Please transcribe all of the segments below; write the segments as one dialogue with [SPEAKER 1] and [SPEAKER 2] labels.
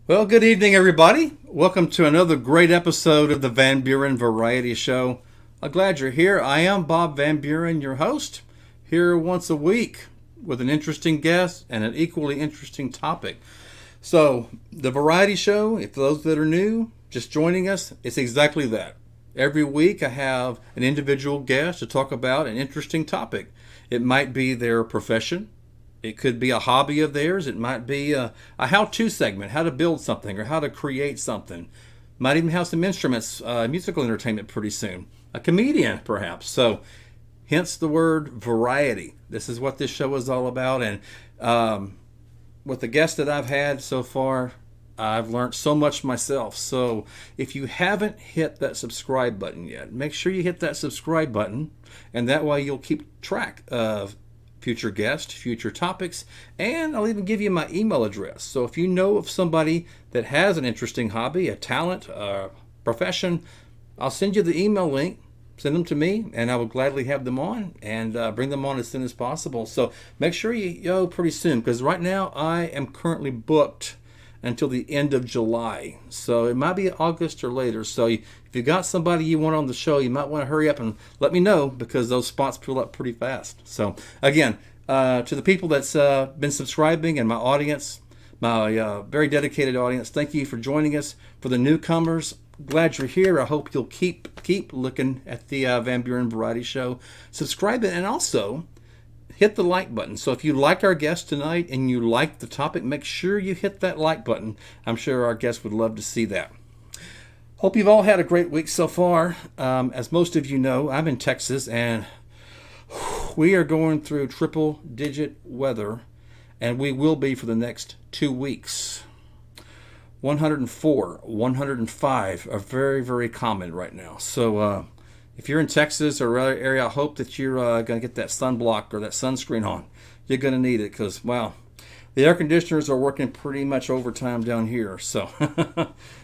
[SPEAKER 1] Well, good evening, everybody. Welcome to another great episode of the Van Buren Variety Show. I'm glad you're here. I am Bob Van Buren, your host, here once a week with an interesting guest and an equally interesting topic. So, the Variety Show, if those that are new, just joining us, it's exactly that. Every week I have an individual guest to talk about an interesting topic. It might be their profession. It could be a hobby of theirs. It might be a how-to segment, how to build something or how to create something. Might even have some instruments, musical entertainment pretty soon. A comedian, perhaps. So, hence the word variety. This is what this show is all about. And with the guests that I've had so far, I've learned so much myself. So, if you haven't hit that subscribe button yet, make sure you hit that subscribe button. And that way you'll keep track of future guests, future topics, and I'll even give you my email address. So if you know of somebody that has an interesting hobby, a talent, a profession, I'll send you the email link, send them to me, and I will gladly have them on and bring them on as soon as possible. So make sure you go pretty soon, because right now I am currently booked until the end of July. So it might be August or later. So if you got somebody you want on the show, you might want to hurry up and let me know, because those spots fill up pretty fast. So again, to the people that's been subscribing and my audience, my very dedicated audience, thank you for joining us. For the newcomers, glad you're here. I hope you'll keep looking at the Van Buren Variety Show. Subscribe and also hit the like button. So if you like our guest tonight and you like the topic, make sure you hit that like button. I'm sure our guest would love to see that. Hope you've all had a great week so far. As most of you know, I'm in Texas and we are going through triple digit weather, and we will be for the next 2 weeks. 104, 105 are very, very common right now. So if you're in Texas or other area, I hope that you're going to get that sunblock or that sunscreen on. You're going to need it because, wow, the air conditioners are working pretty much overtime down here. So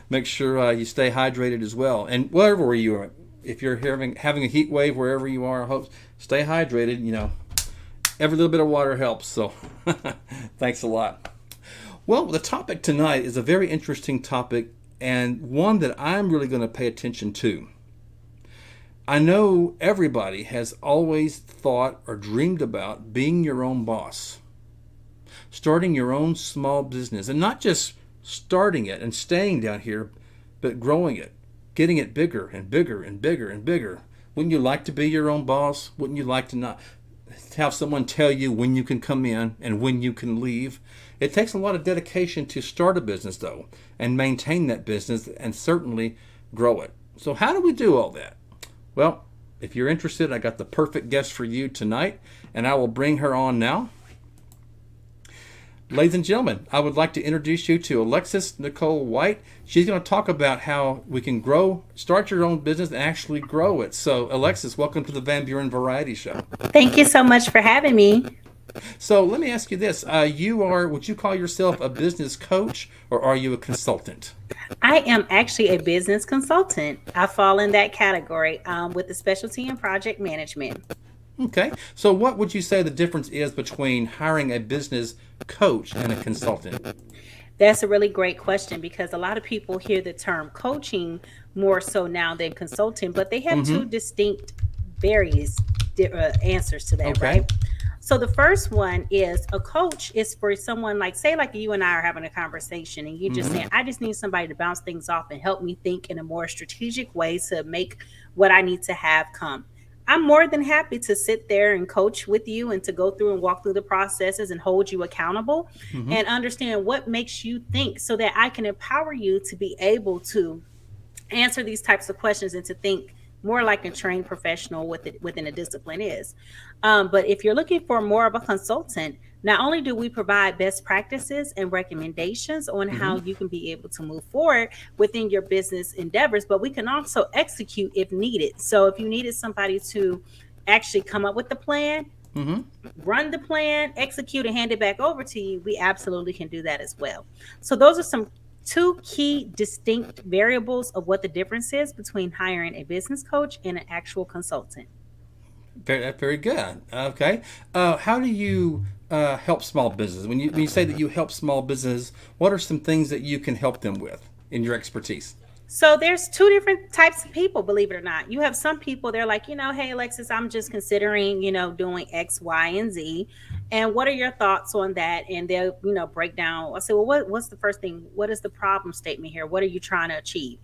[SPEAKER 1] make sure you stay hydrated as well. And wherever you are, if you're having a heat wave wherever you are, I hope stay hydrated. You know, every little bit of water helps. So thanks a lot. Well, the topic tonight is a very interesting topic and one that I'm really going to pay attention to. I know everybody has always thought or dreamed about being your own boss, starting your own small business, and not just starting it and staying down here, but growing it, getting it bigger and bigger and bigger and bigger. Wouldn't you like to be your own boss? Wouldn't you like to not have someone tell you when you can come in and when you can leave? It takes a lot of dedication to start a business, though, and maintain that business and certainly grow it. So how do we do all that? Well, if you're interested, I got the perfect guest for you tonight, and I will bring her on now. Ladies and gentlemen, I would like to introduce you to Alexis Nicole White. She's going to talk about how we can start your own business and actually grow it. So, Alexis, welcome to the Van Buren Variety Show.
[SPEAKER 2] Thank you so much for having me.
[SPEAKER 1] So, let me ask you this. Would you call yourself a business coach or are you a consultant?
[SPEAKER 2] I am actually a business consultant. I fall in that category with a specialty in project management.
[SPEAKER 1] Okay. So what would you say the difference is between hiring a business coach and a consultant?
[SPEAKER 2] That's a really great question because a lot of people hear the term coaching more so now than consulting, but they have two distinct various answers to that,
[SPEAKER 1] Okay.
[SPEAKER 2] right? So the first one is a coach is for someone say like you and I are having a conversation and you just saying, I just need somebody to bounce things off and help me think in a more strategic way to make what I need to have come. I'm more than happy to sit there and coach with you and to go through and walk through the processes and hold you accountable and understand what makes you think so that I can empower you to be able to answer these types of questions and to think more like a trained professional within a discipline is. But if you're looking for more of a consultant, not only do we provide best practices and recommendations on how you can be able to move forward within your business endeavors, but we can also execute if needed. So if you needed somebody to actually come up with the plan, run the plan, execute, and hand it back over to you, we absolutely can do that as well. So those are some two key distinct variables of what the difference is between hiring a business coach and an actual consultant.
[SPEAKER 1] Very good. Okay. How do you help small business? When you say that you help small business, what are some things that you can help them with in your expertise?
[SPEAKER 2] So there's two different types of people, believe it or not. You have some people, they're like, hey, Alexis, I'm just considering, doing X, Y, and Z. And what are your thoughts on that? And they'll, break down. I say, well, what's the first thing? What is the problem statement here? What are you trying to achieve?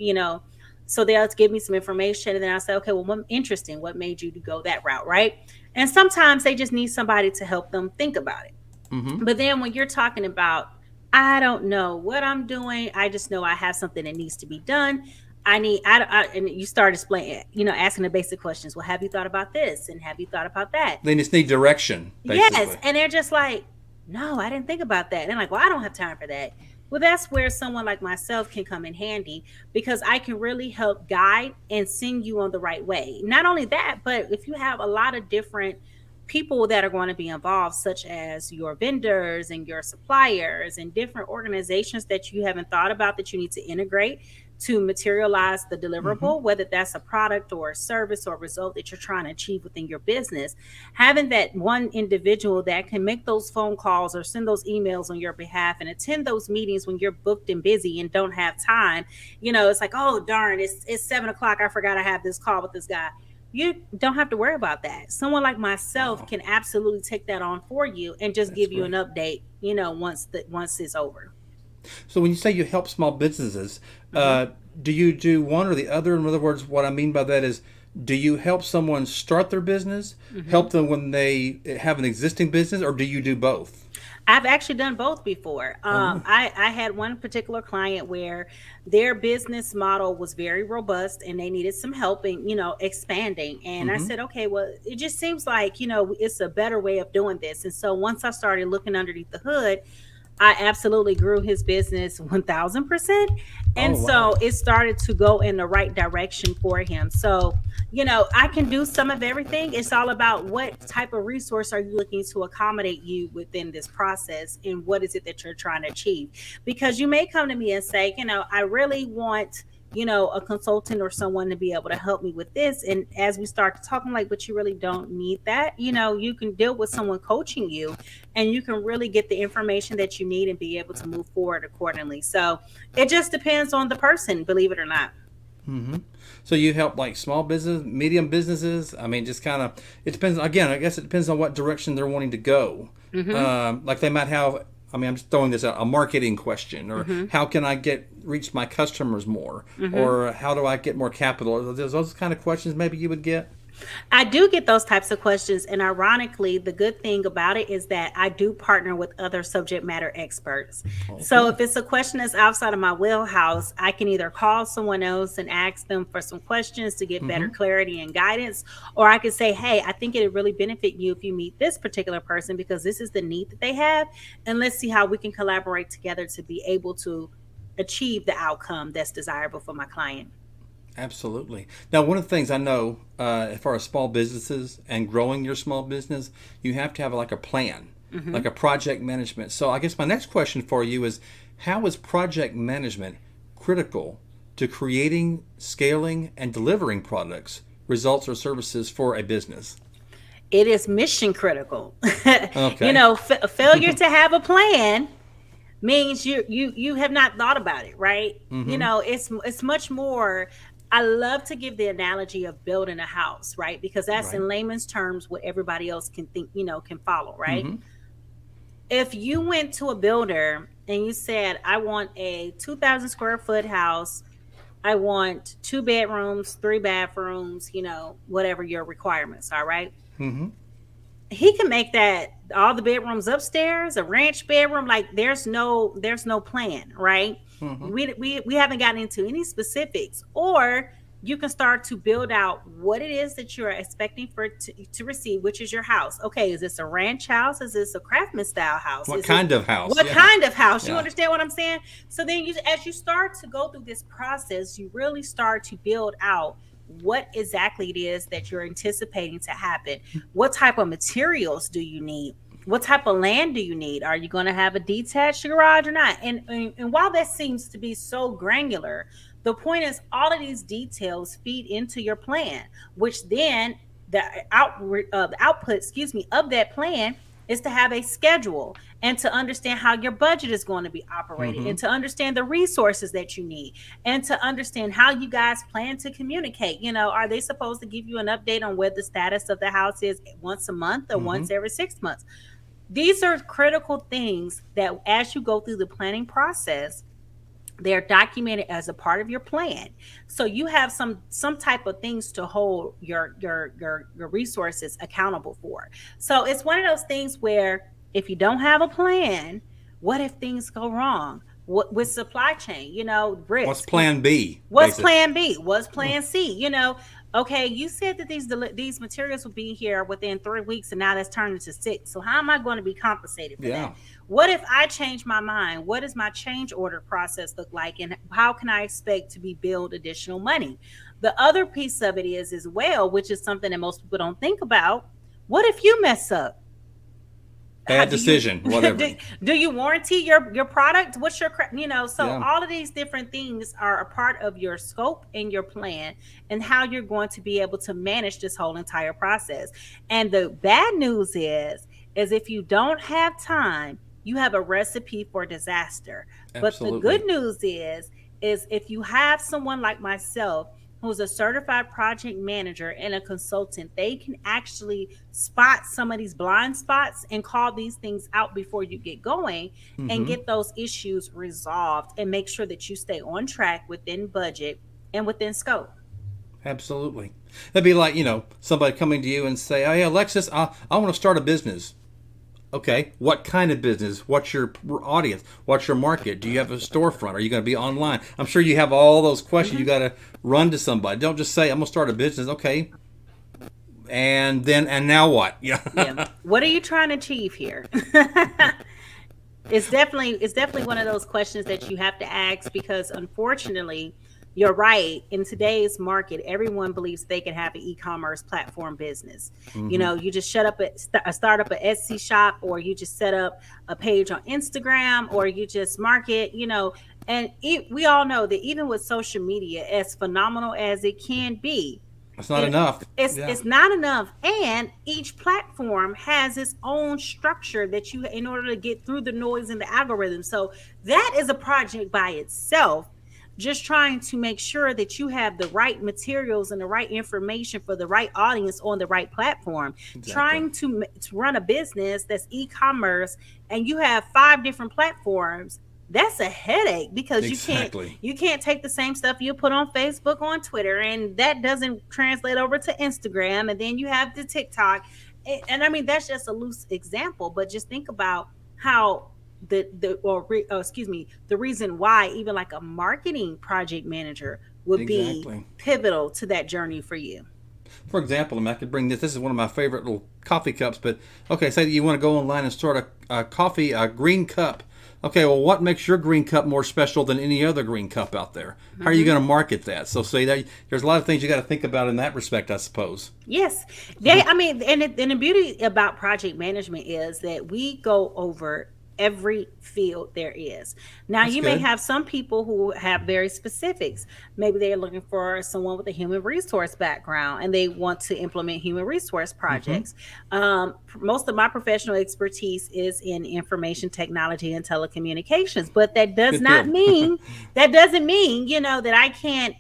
[SPEAKER 2] So they'll give me some information, and then I'll say, okay, well, what interesting? What made you to go that route, right? And sometimes they just need somebody to help them think about it.
[SPEAKER 1] Mm-hmm.
[SPEAKER 2] But then when you're talking about, I don't know what I'm doing, I just know I have something that needs to be done. And you start explaining, asking the basic questions. Well, have you thought about this? And have you thought about that?
[SPEAKER 1] They just need direction, basically.
[SPEAKER 2] Yes. And they're just like, no, I didn't think about that. And I'm like, well, I don't have time for that. Well, that's where someone like myself can come in handy, because I can really help guide and send you on the right way. Not only that, but if you have a lot of different people that are going to be involved, such as your vendors and your suppliers and different organizations that you haven't thought about that you need to integrate to materialize the deliverable, whether that's a product or a service or a result that you're trying to achieve within your business, having that one individual that can make those phone calls or send those emails on your behalf and attend those meetings when you're booked and busy and don't have time. It's like, oh, darn, it's 7:00. I forgot I have this call with this guy. You don't have to worry about that. Someone like myself can absolutely take that on for you and just give you an update, once it's over.
[SPEAKER 1] So when you say you help small businesses, do you do one or the other? In other words, what I mean by that is, do you help someone start their business, help them when they have an existing business, or do you do both?
[SPEAKER 2] I've actually done both before. I had one particular client where their business model was very robust and they needed some help in, expanding. And I said, okay, well, it just seems like, it's a better way of doing this. And so once I started looking underneath the hood, I absolutely grew his business 1000%. And so it started to go in the right direction for him. So, I can do some of everything. It's all about what type of resource are you looking to accommodate you within this process, and what is it that you're trying to achieve? Because you may come to me and say, I really want a consultant or someone to be able to help me with this. And as we start talking, like, but you really don't need that. You can deal with someone coaching you, and you can really get the information that you need and be able to move forward accordingly. So it just depends on the person, believe it or not.
[SPEAKER 1] Mm-hmm. So you help like small business, medium businesses. I mean, just kind of, it depends. Again, I guess it depends on what direction they're wanting to go. Like they might have, I'm just throwing this out, a marketing question, or how can I reach my customers more, or how do I get more capital? There's those kind of questions maybe you would get.
[SPEAKER 2] I do get those types of questions. And ironically, the good thing about it is that I do partner with other subject matter experts. Okay. So if it's a question that's outside of my wheelhouse, I can either call someone else and ask them for some questions to get better clarity and guidance, or I could say, hey, I think it'd really benefit you if you meet this particular person because this is the need that they have. And let's see how we can collaborate together to be able to achieve the outcome that's desirable for my client.
[SPEAKER 1] Absolutely. Now, one of the things I know, as far as small businesses and growing your small business, you have to have like a plan, like a project management. So I guess my next question for you is, how is project management critical to creating, scaling, and delivering products, results, or services for a business?
[SPEAKER 2] It is mission critical.
[SPEAKER 1] Okay.
[SPEAKER 2] Failure to have a plan means you have not thought about it, right? It's much more. I love to give the analogy of building a house, right? Because that's in layman's terms what everybody else can think, can follow, right? If you went to a builder and you said, I want a 2,000 square foot house, I want 2 bedrooms, 3 bathrooms, whatever your requirements are, right? He can make that all the bedrooms upstairs, a ranch bedroom, like there's no plan, right? We haven't gotten into any specifics. Or you can start to build out what it is that you're expecting to receive, which is your house. Okay, is this a ranch house? Is this a craftsman style house?
[SPEAKER 1] What kind of house?
[SPEAKER 2] What kind of house? You understand what I'm saying? So then as you start to go through this process, you really start to build out what exactly it is that you're anticipating to happen. What type of materials do you need? What type of land do you need? Are you going to have a detached garage or not? And while that seems to be so granular, the point is all of these details feed into your plan, which then the output, of that plan is to have a schedule and to understand how your budget is going to be operated and
[SPEAKER 1] Mm-hmm.
[SPEAKER 2] to understand the resources that you need and to understand how you guys plan to communicate. Are they supposed to give you an update on where the status of the house is once a month or
[SPEAKER 1] Mm-hmm.
[SPEAKER 2] once every 6 months? These are critical things that as you go through the planning process, they're documented as a part of your plan, so you have some type of things to hold your resources accountable for. So it's one of those things where if you don't have a plan, what if things go wrong? What with supply chain,
[SPEAKER 1] What's
[SPEAKER 2] risk.
[SPEAKER 1] Plan B,
[SPEAKER 2] What's
[SPEAKER 1] basically?
[SPEAKER 2] plan B? What's plan C? Okay, you said that these materials will be here within 3 weeks, and now that's turned into 6. So how am I going to be compensated for that?
[SPEAKER 1] Yeah,
[SPEAKER 2] What if I change my mind? What does my change order process look like, and how can I expect to be billed additional money? The other piece of it is as well, which is something that most people don't think about. What if you mess up? How
[SPEAKER 1] bad
[SPEAKER 2] do you
[SPEAKER 1] decision, whatever.
[SPEAKER 2] do you warranty your product? What's your so
[SPEAKER 1] Yeah.
[SPEAKER 2] all of these different things are a part of your scope and your plan and how you're going to be able to manage this whole entire process. And the bad news is if you don't have time, you have a recipe for disaster. But the good
[SPEAKER 1] Absolutely.
[SPEAKER 2] news is if you have someone like myself who's a certified project manager and a consultant, they can actually spot some of these blind spots and call these things out before you get going and
[SPEAKER 1] Mm-hmm.
[SPEAKER 2] get those issues resolved and make sure that you stay on track within budget and within scope.
[SPEAKER 1] Absolutely. That'd be like, somebody coming to you and say, "Hey, Alexis, I want to start a business." Okay, what kind of business? What's your audience? What's your market? Do you have a storefront? Are you going to be online? I'm sure you have all those questions. You
[SPEAKER 2] Mm-hmm.
[SPEAKER 1] got to run to somebody. Don't just say, "I'm going to start a business." Okay, and now what? Yeah.
[SPEAKER 2] Yeah. What are you trying to achieve here? It's definitely one of those questions that you have to ask because unfortunately you're right. In today's market, everyone believes they can have an e-commerce platform business.
[SPEAKER 1] Mm-hmm.
[SPEAKER 2] You just shut up start up an Etsy shop, or you just set up a page on Instagram, or you just market. And we all know that even with social media, as phenomenal as it can be,
[SPEAKER 1] That's not
[SPEAKER 2] it
[SPEAKER 1] enough.
[SPEAKER 2] it's
[SPEAKER 1] Yeah.
[SPEAKER 2] it's not enough, and each platform has its own structure that you in order to get through the noise in the algorithm. So that is a project by itself, just trying to make sure that you have the right materials and the right information for the right audience on the right platform.
[SPEAKER 1] Exactly.
[SPEAKER 2] Trying to run a business that's e-commerce and you have 5 different platforms, that's a headache because you can't
[SPEAKER 1] Exactly.
[SPEAKER 2] you can't take the same stuff you put on Facebook, on Twitter, and that doesn't translate over to Instagram, and then you have the TikTok. And I mean that's just a loose example, but just think about how excuse me, the reason why even like a marketing project manager would be
[SPEAKER 1] Exactly.
[SPEAKER 2] pivotal to that journey for you.
[SPEAKER 1] For example, I could bring this. This is one of my favorite little coffee cups. But okay, say that you want to go online and start a coffee, a green cup. Okay, well, what makes your green cup more special than any other green cup out there? How are you
[SPEAKER 2] Mm-hmm.
[SPEAKER 1] going to market that? So, say that there's a lot of things you got to think about in that respect, I suppose.
[SPEAKER 2] Yes. I mean, and the beauty about project management is that we go over every field there is. Now,
[SPEAKER 1] That's
[SPEAKER 2] you may
[SPEAKER 1] good.
[SPEAKER 2] have some people who have very specifics. Maybe they're looking for someone with a human resource background and they want to implement human resource
[SPEAKER 1] Mm-hmm.
[SPEAKER 2] projects. Most of my professional expertise is in information technology and telecommunications, but
[SPEAKER 1] Good deal.
[SPEAKER 2] that doesn't mean, that I can't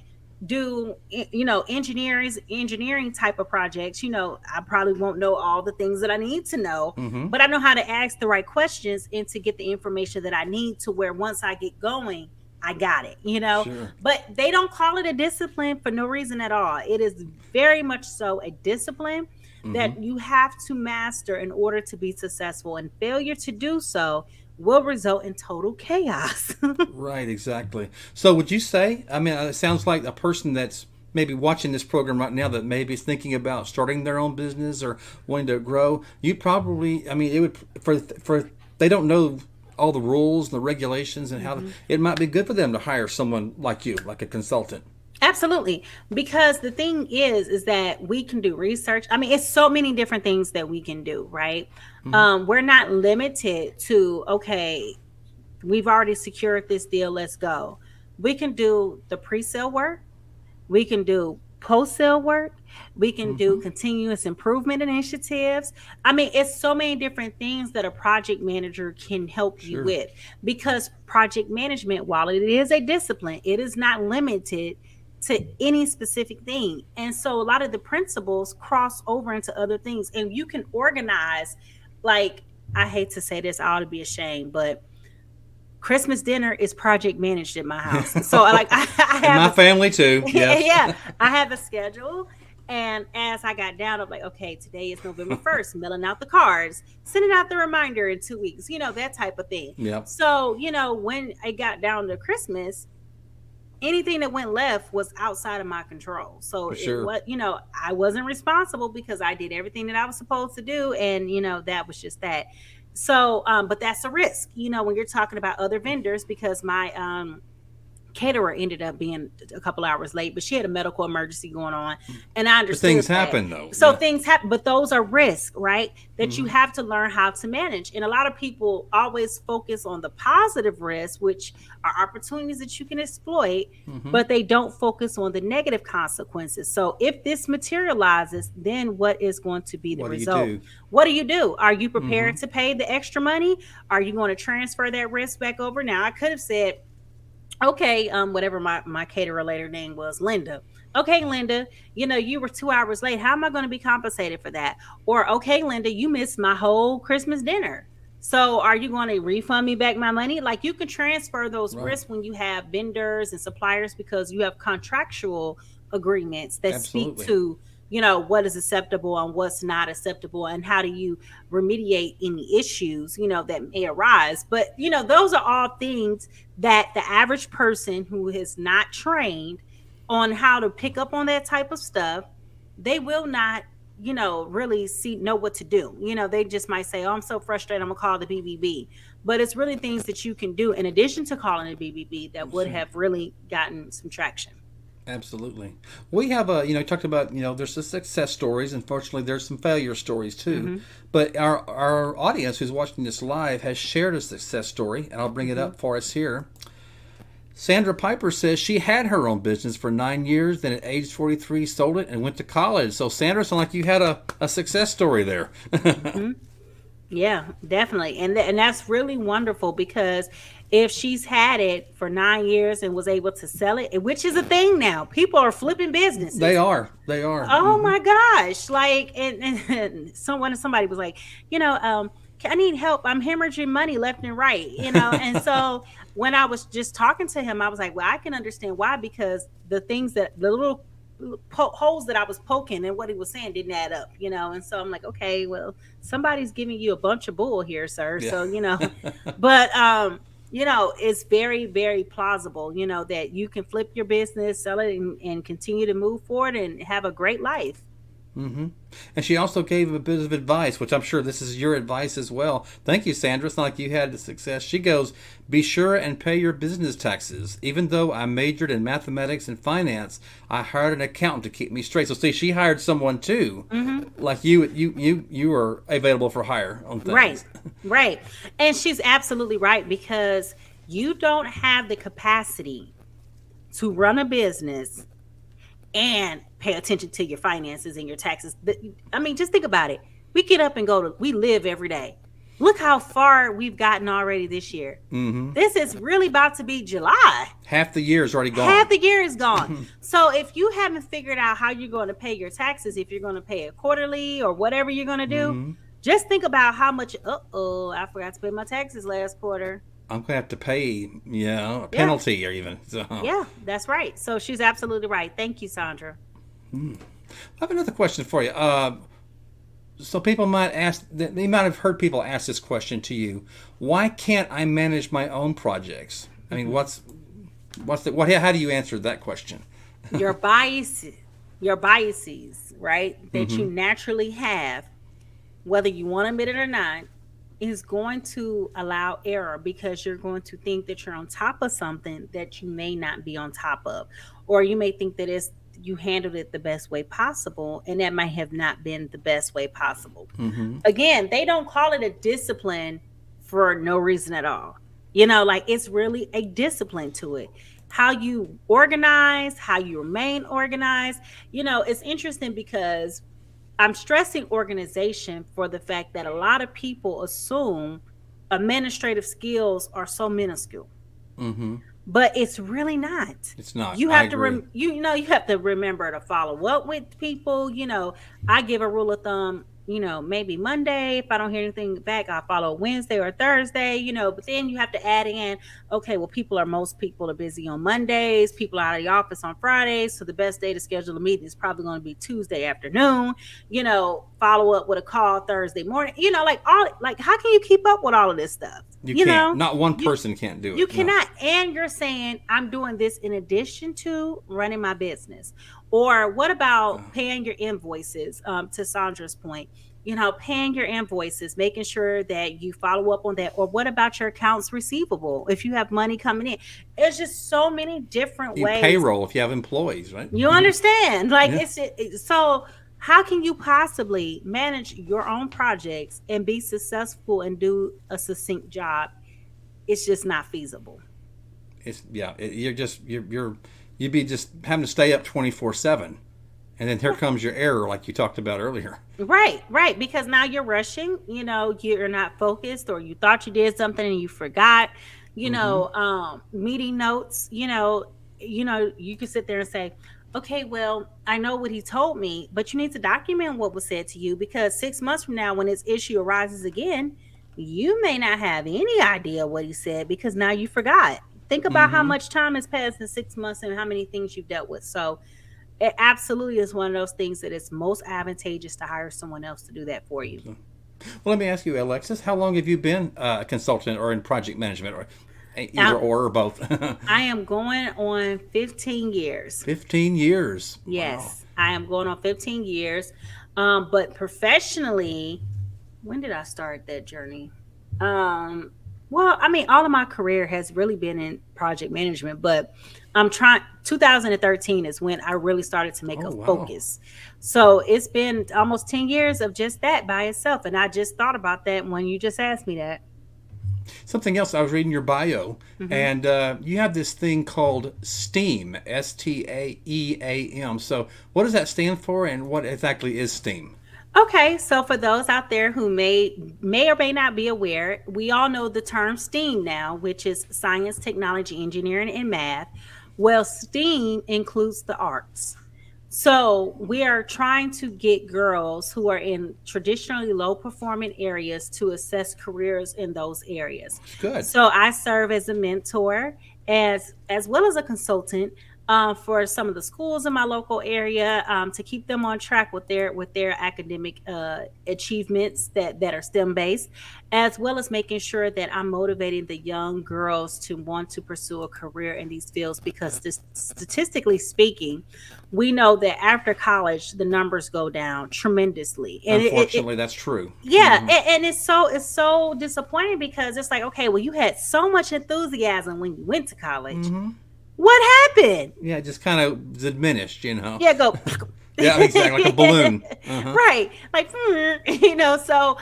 [SPEAKER 2] do engineering type of projects. I probably won't know all the things that I need to know,
[SPEAKER 1] Mm-hmm.
[SPEAKER 2] but I know how to ask the right questions and to get the information that I need to where once I get going, I got it.
[SPEAKER 1] Sure.
[SPEAKER 2] But they don't call it a discipline for no reason at all. It is very much so a discipline
[SPEAKER 1] Mm-hmm.
[SPEAKER 2] that you have to master in order to be successful, and failure to do so will result in total chaos.
[SPEAKER 1] Right. Exactly. So, would you say? I mean, it sounds like a person that's maybe watching this program right now that maybe is thinking about starting their own business or wanting to grow. You probably, I mean, it would for they don't know all the rules and the regulations and how
[SPEAKER 2] Mhm.
[SPEAKER 1] it might be good for them to hire someone like you, like a consultant.
[SPEAKER 2] Absolutely. Because the thing is that we can do research. I mean, it's so many different things that we can do, right?
[SPEAKER 1] Mm-hmm.
[SPEAKER 2] We're not limited to, okay, we've already secured this deal, let's go. We can do the pre sale work, we can do post sale work, We can do continuous improvement initiatives. I mean, it's so many different things that a project manager can help you
[SPEAKER 1] Sure.
[SPEAKER 2] with, because project management, while it is a discipline, it is not limited to any specific thing. And so a lot of the principles cross over into other things, and you can organize, like, I hate to say this, I ought to be ashamed, but Christmas dinner is project managed in my house. So like I
[SPEAKER 1] And my
[SPEAKER 2] have
[SPEAKER 1] family too. Yes.
[SPEAKER 2] yeah, I have a schedule. And as I got down, I'm like, okay, today is November 1st, mailing out the cards, sending out the reminder in 2 weeks, that type of thing.
[SPEAKER 1] Yep.
[SPEAKER 2] So, when I got down to Christmas, anything that went left was outside of my control. So
[SPEAKER 1] For sure.
[SPEAKER 2] I wasn't responsible because I did everything that I was supposed to do. And, that was just that. So, but that's a risk, when you're talking about other vendors, because my, caterer ended up being a couple hours late, but she had a medical emergency going on, and I
[SPEAKER 1] But
[SPEAKER 2] understood
[SPEAKER 1] things
[SPEAKER 2] that.
[SPEAKER 1] happen though.
[SPEAKER 2] So
[SPEAKER 1] Yeah.
[SPEAKER 2] things happen, but those are risks, right? That you have to learn how to manage. And a lot of people always focus on the positive risks, which are opportunities that you can exploit, but they don't focus on the negative consequences. So if this materializes, then what is going to be the
[SPEAKER 1] What do you
[SPEAKER 2] result?
[SPEAKER 1] do?
[SPEAKER 2] What do you do? Are you prepared to pay the extra money? Are you going to transfer that risk back over? Now, I could have said, okay, whatever my caterer later name was, Linda. Okay, Linda, you were 2 hours late. How am I going to be compensated for that? Or, okay, Linda, you missed my whole Christmas dinner. So are you going to refund me back my money? Like, you can transfer those
[SPEAKER 1] Right.
[SPEAKER 2] risks when you have vendors and suppliers, because you have contractual agreements that
[SPEAKER 1] Absolutely.
[SPEAKER 2] speak to, what is acceptable and what's not acceptable, and how do you remediate any issues, that may arise. But, those are all things that the average person who is not trained on how to pick up on that type of stuff, they will not, really know what to do. They just might say, oh, I'm so frustrated, I'm gonna call the BBB. But it's really things that you can do in addition to calling the BBB that would have really gotten some traction.
[SPEAKER 1] Absolutely. We have talked about, there's the success stories. Unfortunately, there's some failure stories too. But our audience who's watching this live has shared a success story, and I'll bring it up for us here. Sandra Piper says she had her own business for 9 years, then at age 43 sold it and went to college. So Sandra, sounds like you had a success story there.
[SPEAKER 2] Yeah, definitely. And that's really wonderful, because if she's had it for 9 years and was able to sell it, which is a thing now, people are flipping businesses.
[SPEAKER 1] They are.
[SPEAKER 2] Oh my gosh. Like, and somebody was like, I need help. I'm hemorrhaging money left and right, And so when I was just talking to him, I was like, well, I can understand why, because the little holes that I was poking and what he was saying didn't add up, And so I'm like, okay, well, somebody's giving you a bunch of bull here, sir.
[SPEAKER 1] Yeah.
[SPEAKER 2] So, but, it's very, very plausible, that you can flip your business, sell it, and continue to move forward and have a great life.
[SPEAKER 1] And she also gave a bit of advice, which I'm sure this is your advice as well. Thank you, Sandra. It's not like you had the success. She goes, be sure and pay your business taxes. Even though I majored in mathematics and finance, I hired an accountant to keep me straight. So see, she hired someone too. Like you were available for hire on things.
[SPEAKER 2] Right. And she's absolutely right, because you don't have the capacity to run a business and pay attention to your finances and your taxes. I mean, just think about it. We get up and we live every day. Look how far we've gotten already this year. This is really about to be July.
[SPEAKER 1] Half the year is already gone.
[SPEAKER 2] Half the year is gone. So if you haven't figured out how you're going to pay your taxes, if you're going to pay it quarterly or whatever you're going to do, just think about how much, I forgot to pay my taxes last quarter.
[SPEAKER 1] I'm going to have to pay, a penalty or even. So.
[SPEAKER 2] Yeah, that's right. So she's absolutely right. Thank you, Sandra.
[SPEAKER 1] I have another question for you. So people might ask, they might have heard people ask this question to you. Why can't I manage my own projects? I mean, how do you answer that question?
[SPEAKER 2] Your biases, right, that you naturally have, whether you want to admit it or not, is going to allow error, because you're going to think that you're on top of something that you may not be on top of, or you may think that you handled it the best way possible, and that might have not been the best way possible. Again, they don't call it a discipline for no reason at all. Like, it's really a discipline to it. how you organize, how you remain organized. It's interesting because I'm stressing organization for the fact that a lot of people assume administrative skills are so minuscule,
[SPEAKER 1] Mm-hmm.
[SPEAKER 2] but it's really not.
[SPEAKER 1] It's not.
[SPEAKER 2] You
[SPEAKER 1] I
[SPEAKER 2] have to
[SPEAKER 1] agree.
[SPEAKER 2] you have to remember to follow up with people. I give a rule of thumb. Maybe Monday. If I don't hear anything back, I'll follow Wednesday or Thursday. But then you have to add in, okay, well, most people are busy on Mondays. People are out of the office on Fridays, so the best day to schedule a meeting is probably going to be Tuesday afternoon. Follow up with a call Thursday morning. Like how can you keep up with all of this stuff?
[SPEAKER 1] You can't. Not one
[SPEAKER 2] You
[SPEAKER 1] person can't do it.
[SPEAKER 2] you cannot. And you're saying, I'm doing this in addition to running my business. Or what about paying your invoices? To Sandra's point, paying your invoices, making sure that you follow up on that. Or what about your accounts receivable? If you have money coming in, it's just so many different ways.
[SPEAKER 1] Payroll if you have employees, right?
[SPEAKER 2] You understand? Like
[SPEAKER 1] Yeah.
[SPEAKER 2] so. How can you possibly manage your own projects and be successful and do a succinct job? It's just not feasible.
[SPEAKER 1] You'd be just having to stay up 24/7, and then here comes your error, like you talked about earlier.
[SPEAKER 2] Right. Because now you're rushing, you're not focused, or you thought you did something and you forgot, meeting notes, you could sit there and say, okay, well, I know what he told me, but you need to document what was said to you, because 6 months from now, when this issue arises again, you may not have any idea what he said because now you forgot. Think about how
[SPEAKER 1] Mm-hmm.
[SPEAKER 2] much time has passed in 6 months and how many things you've dealt with. So it absolutely is one of those things that it's most advantageous to hire someone else to do that for you.
[SPEAKER 1] Well, let me ask you, Alexis, how long have you been a consultant or in project management, or either
[SPEAKER 2] Now,
[SPEAKER 1] or both?
[SPEAKER 2] I am going on 15 years.
[SPEAKER 1] 15 years. Wow.
[SPEAKER 2] Yes, I am going on 15 years. But professionally, when did I start that journey? Well, I mean, all of my career has really been in project management, but 2013 is when I really started to make
[SPEAKER 1] Oh,
[SPEAKER 2] a
[SPEAKER 1] wow.
[SPEAKER 2] focus. So it's been almost 10 years of just that by itself. And I just thought about that when you just asked me that.
[SPEAKER 1] Something else, I was reading your bio,
[SPEAKER 2] Hmm.
[SPEAKER 1] and you have this thing called STEAM, STAEAM. So, what does that stand for, and what exactly is STEAM?
[SPEAKER 2] Okay, so for those out there who may or may not be aware, we all know the term STEAM now, which is science, technology, engineering, and math. Well, STEAM includes the arts. So we are trying to get girls who are in traditionally low performing areas to assess careers in those areas.
[SPEAKER 1] Good.
[SPEAKER 2] So I serve as a mentor, as well as a consultant, for some of the schools in my local area, to keep them on track with their academic achievements that are STEM based, as well as making sure that I'm motivating the young girls to want to pursue a career in these fields, because statistically speaking, we know that after college the numbers go down tremendously, and
[SPEAKER 1] Unfortunately, that's true.
[SPEAKER 2] yeah,
[SPEAKER 1] Hmm.
[SPEAKER 2] and it's so disappointing, because it's like, okay, well, you had so much enthusiasm when you went to college.
[SPEAKER 1] Hmm.
[SPEAKER 2] What happened?
[SPEAKER 1] Yeah, just kind of diminished, you know.
[SPEAKER 2] Yeah, go.
[SPEAKER 1] Yeah, exactly, like a balloon. Uh-huh.
[SPEAKER 2] Right. Like, so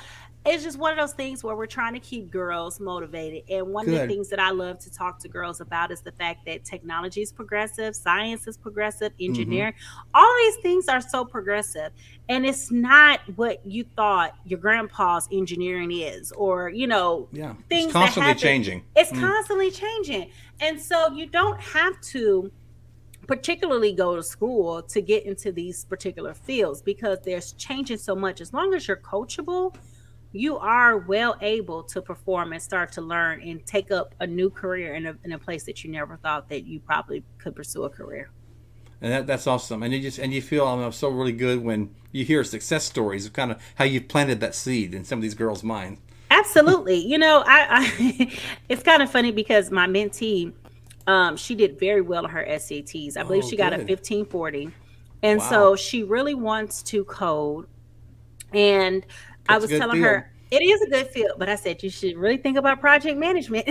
[SPEAKER 2] it's just one of those things where we're trying to keep girls motivated. And one of the
[SPEAKER 1] Good.
[SPEAKER 2] things that I love to talk to girls about is the fact that technology is progressive, science is progressive,
[SPEAKER 1] Hmm.
[SPEAKER 2] engineering, all these things are so progressive. And it's not what you thought your grandpa's engineering is, or,
[SPEAKER 1] Yeah, it's
[SPEAKER 2] things that
[SPEAKER 1] constantly
[SPEAKER 2] happen.
[SPEAKER 1] changing.
[SPEAKER 2] It's
[SPEAKER 1] Mm.
[SPEAKER 2] constantly changing. And so you don't have to particularly go to school to get into these particular fields, because there's changing so much. As long as you're coachable, you are well able to perform and start to learn and take up a new career in a place that you never thought that you probably could pursue a career.
[SPEAKER 1] And that's awesome. And you feel so really good when you hear success stories of kind of how you've planted that seed in some of these girls' minds.
[SPEAKER 2] Absolutely. I it's kind of funny because my mentee, she did very well on her SATs. I believe
[SPEAKER 1] Oh,
[SPEAKER 2] she got a
[SPEAKER 1] good.
[SPEAKER 2] 1540. And
[SPEAKER 1] Wow,
[SPEAKER 2] so she really wants to code. And I
[SPEAKER 1] that's a
[SPEAKER 2] was
[SPEAKER 1] good
[SPEAKER 2] telling
[SPEAKER 1] field.
[SPEAKER 2] her it is a good field, but I said you should really think about project management.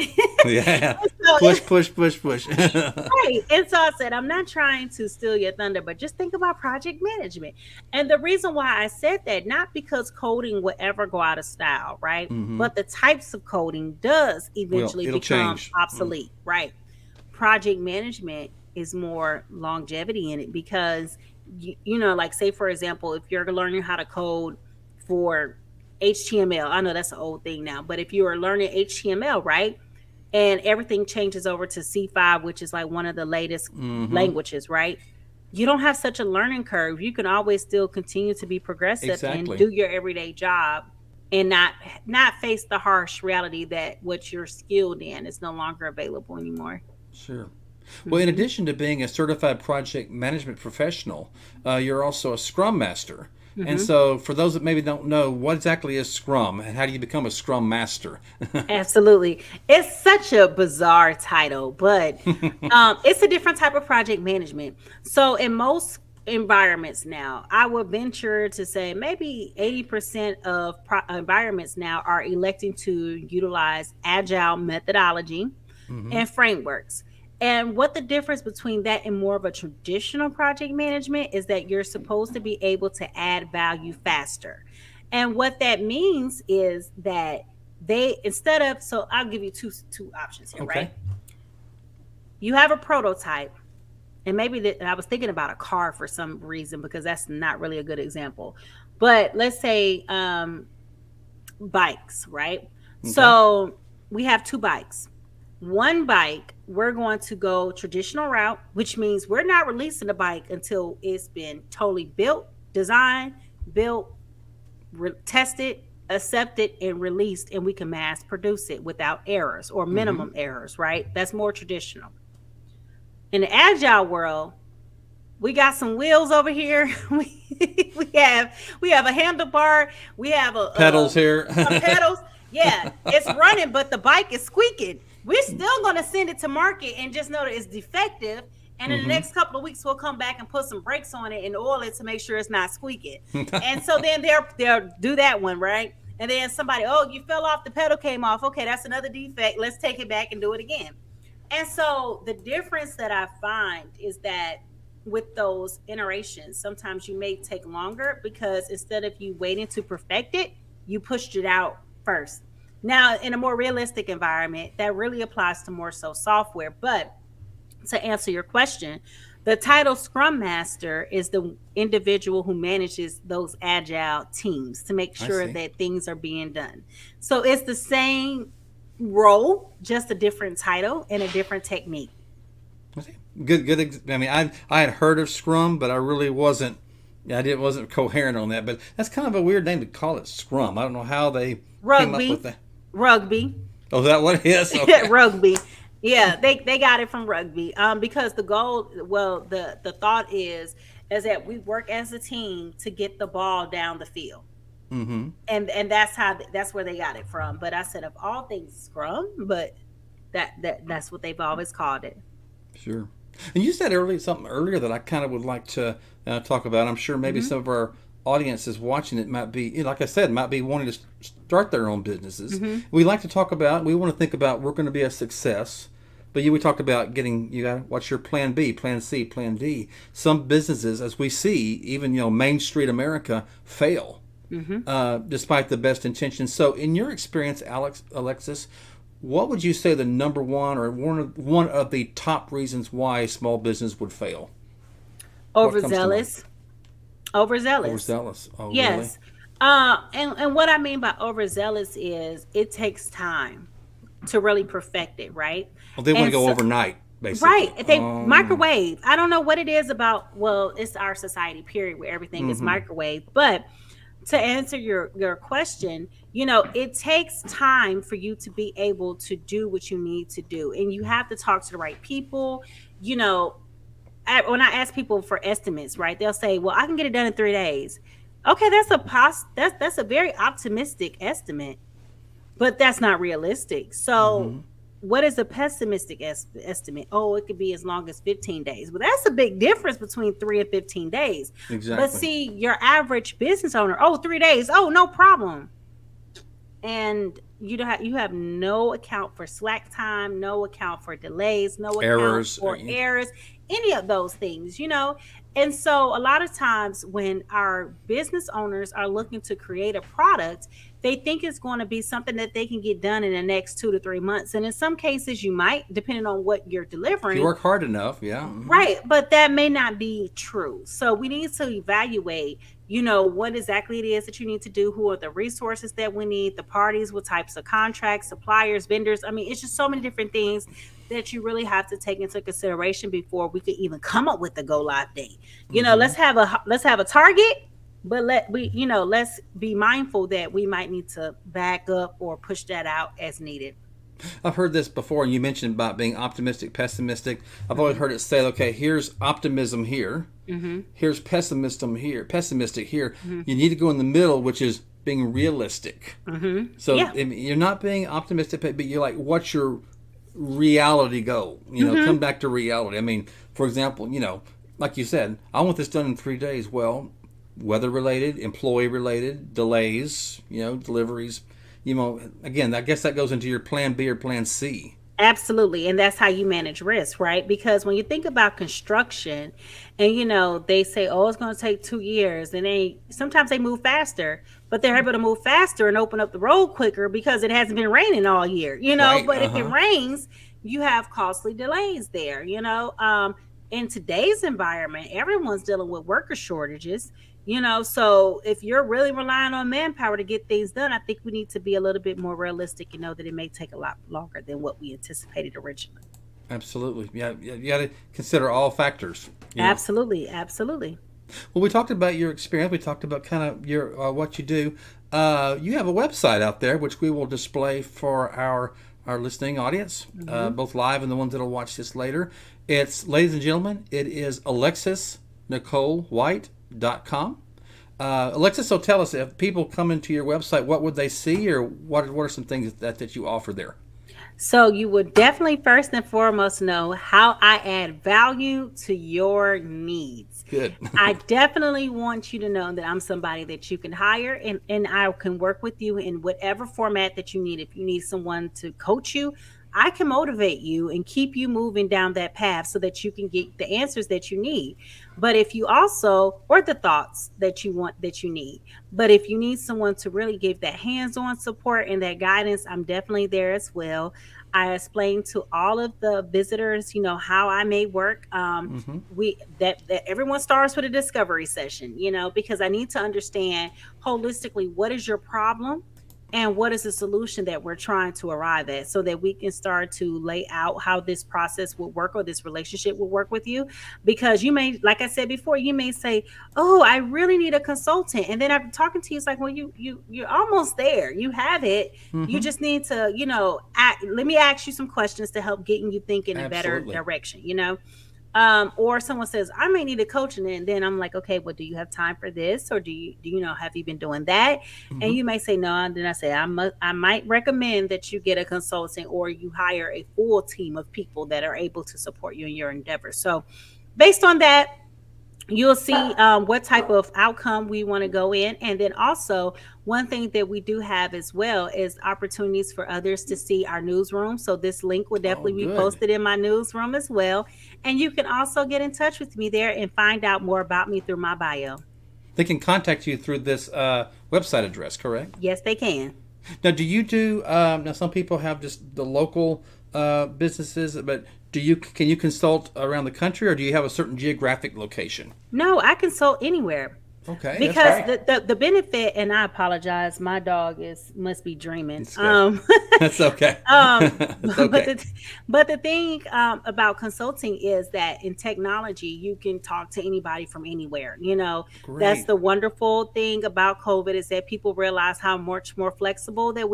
[SPEAKER 1] Yeah,
[SPEAKER 2] So
[SPEAKER 1] push, push, push, push.
[SPEAKER 2] right. And so I said, I'm not trying to steal your thunder, but just think about project management. And the reason why I said that, not because coding will ever go out of style, right?
[SPEAKER 1] Hmm.
[SPEAKER 2] But the types of coding does
[SPEAKER 1] Well,
[SPEAKER 2] eventually
[SPEAKER 1] it'll
[SPEAKER 2] become
[SPEAKER 1] change. Mm.
[SPEAKER 2] obsolete, right? project management is more longevity in it because like say for example, if you're learning how to code for HTML, I know that's an old thing now, but if you are learning HTML, right, and everything changes over to C5, which is like one of the latest languages, right? You don't have such a learning curve. You can always still continue to be progressive and do your everyday job and not face the harsh reality that what you're skilled in is no longer available anymore.
[SPEAKER 1] Sure. Well, in addition to being a certified project management professional, you're also a scrum master. And so for those that maybe don't know, what exactly is Scrum and how do you become a Scrum Master?
[SPEAKER 2] Absolutely. It's such a bizarre title, but it's a different type of project management. So in most environments now, I would venture to say maybe 80% of environments now are electing to utilize agile methodology and frameworks. And what the difference between that and more of a traditional project management is that you're supposed to be able to add value faster. And what that means is that so I'll give you two options here, right? You have a prototype, and maybe I was thinking about a car for some reason because that's not really a good example. But let's say bikes, right? Okay. So we have two bikes. One bike, we're going to go traditional route, which means we're not releasing the bike until it's been totally built, designed, built, tested, accepted, and released, and we can mass produce it without errors or minimum errors, right? That's more traditional. In the agile world, we got some wheels over here. we have a handlebar. We have
[SPEAKER 1] pedals here.
[SPEAKER 2] Pedals. Yeah, it's running, but the bike is squeaking. We're still going to send it to market and just know that it's defective. And in the next couple of weeks, we'll come back and put some brakes on it and oil it to make sure it's not squeaking. And so then they'll do that one, right? And then somebody, oh, you fell off, the pedal came off. Okay, that's another defect. Let's take it back and do it again. And so the difference that I find is that with those iterations, sometimes you may take longer because instead of you waiting to perfect it, you pushed it out first. Now, in a more realistic environment, that really applies to more so software. But to answer your question, the title Scrum Master is the individual who manages those agile teams to make sure that things are being done. So it's the same role, just a different title and a different technique.
[SPEAKER 1] Good. I mean, I had heard of Scrum, but I really wasn't coherent on that. But that's kind of a weird name to call it Scrum. I don't know how they came up with that.
[SPEAKER 2] Rugby.
[SPEAKER 1] Oh, is that what it is? Okay.
[SPEAKER 2] Rugby. Yeah, they got it from rugby. Because the goal, the thought is that we work as a team to get the ball down the field. And that's where they got it from. But I said of all things Scrum, but that's what they've always called it.
[SPEAKER 1] Sure. And you said something earlier that I kind of would like to talk about. I'm sure maybe some of our audiences watching it might be, like I said, might be wanting to start their own businesses. We like to talk about, we want to think about we're going to be a success. But we talked about what's your plan B, plan C, plan D. Some businesses, as we see, even Main Street America, fail despite the best intentions. So in your experience, Alexis, what would you say the number one or one of the top reasons why a small business would fail?
[SPEAKER 2] Overzealous.
[SPEAKER 1] Oh,
[SPEAKER 2] yes.
[SPEAKER 1] Really?
[SPEAKER 2] And what I mean by overzealous is it takes time to really perfect it, right?
[SPEAKER 1] Well, they want to go overnight, basically.
[SPEAKER 2] Right. They microwave. I don't know what it is about. Well, it's our society, period, where everything is microwave. But to answer your question, it takes time for you to be able to do what you need to do. And you have to talk to the right people. When I ask people for estimates, right, they'll say, well, I can get it done in 3 days. Okay, that's a very optimistic estimate, but that's not realistic. So what is a pessimistic estimate? Oh, it could be as long as 15 days. Well, that's a big difference between 3 and 15 days.
[SPEAKER 1] Exactly.
[SPEAKER 2] But see, your average business owner, 3 days. Oh, no problem. And you have no account for slack time, no account for delays, no account for errors. any of those things, And so a lot of times when our business owners are looking to create a product, they think it's going to be something that they can get done in the next 2 to 3 months. And in some cases, you might, depending on what you're
[SPEAKER 1] If you
[SPEAKER 2] delivering.
[SPEAKER 1] work hard enough, yeah.
[SPEAKER 2] Right, but that may not be true. So we need to evaluate, what exactly it is that you need to do, who are the resources that we need, the parties, what types of contracts, suppliers, vendors. I mean, it's just so many different things that you really have to take into consideration before we could even come up with the go live date. Let's have a target, but let's be mindful that we might need to back up or push that out as needed.
[SPEAKER 1] I've heard this before, and you mentioned about being optimistic, pessimistic. I've always heard it say, okay, here's optimism here, here's pessimistic here. You need to go in the middle, which is being realistic. So you're not being optimistic, but you're like, what's your reality goal? Come back to reality. I mean, for example, like you said, I want this done in 3 days. Well, weather related, employee related, delays, deliveries. Again, I guess that goes into your plan B or plan C.
[SPEAKER 2] Absolutely. And that's how you manage risk, right? Because when you think about construction and, they say, oh, it's going to take 2 years, and sometimes they move faster, but they're able to move faster and open up the road quicker because it hasn't been raining all year,
[SPEAKER 1] Right,
[SPEAKER 2] but if it rains, you have costly delays there, in today's environment, everyone's dealing with worker shortages. So if you're really relying on manpower to get things done, I think we need to be a little bit more realistic and know that it may take a lot longer than what we anticipated originally.
[SPEAKER 1] Absolutely. Yeah, you got to consider all factors.
[SPEAKER 2] Absolutely. Absolutely.
[SPEAKER 1] Well, we talked about your experience. We talked about kind of your what you do. You have a website out there, which we will display for our listening audience, both live and the ones that'll watch this later. It's, ladies and gentlemen, it is alexisnicolewhite.com. Alexis, so tell us, if people come into your website, what would they see, or what are some things that you offer there?
[SPEAKER 2] So you would definitely first and foremost know how I add value to your needs.
[SPEAKER 1] Good.
[SPEAKER 2] I definitely want you to know that I'm somebody that you can hire, and I can work with you in whatever format that you need. If you need someone to coach you, I can motivate you and keep you moving down that path so that you can get the answers that you need. But if you also, or the thoughts that you want, that you need. But if you need someone to really give that hands-on support and that guidance, I'm definitely there as well. I explain to all of the visitors, how I may work. That everyone starts with a discovery session, because I need to understand holistically what is your problem and what is the solution that we're trying to arrive at, so that we can start to lay out how this process will work, or this relationship will work with you. Because you may, like I said before, you may say, oh, I really need a consultant. And then after talking to you, it's like, well, you're almost there. You have it. You just need to, let me ask you some questions to help getting you thinking in a better direction, or someone says, I may need a coach, and then I'm like, okay, well, do you have time for this, or do you know, have you been doing that? And you may say no, and then I say, I might recommend that you get a consultant, or you hire a full team of people that are able to support you in your endeavors. So based on that, you'll see what type of outcome we want to go in. And then also, one thing that we do have as well is opportunities for others to see our newsroom. So this link will definitely be posted in my newsroom as well. And you can also get in touch with me there and find out more about me through my bio.
[SPEAKER 1] They can contact you through this website address, correct?
[SPEAKER 2] Yes, they can.
[SPEAKER 1] Now, do you do, now some people have just the local businesses, but can you consult around the country, or do you have a certain geographic location?
[SPEAKER 2] No, I consult anywhere.
[SPEAKER 1] Okay.
[SPEAKER 2] Because the benefit, and I apologize, my dog must be dreaming.
[SPEAKER 1] That's okay.
[SPEAKER 2] That's okay. But the thing about consulting is that in technology, you can talk to anybody from anywhere.
[SPEAKER 1] Great.
[SPEAKER 2] That's the wonderful thing about COVID, is that people realize how much more flexible that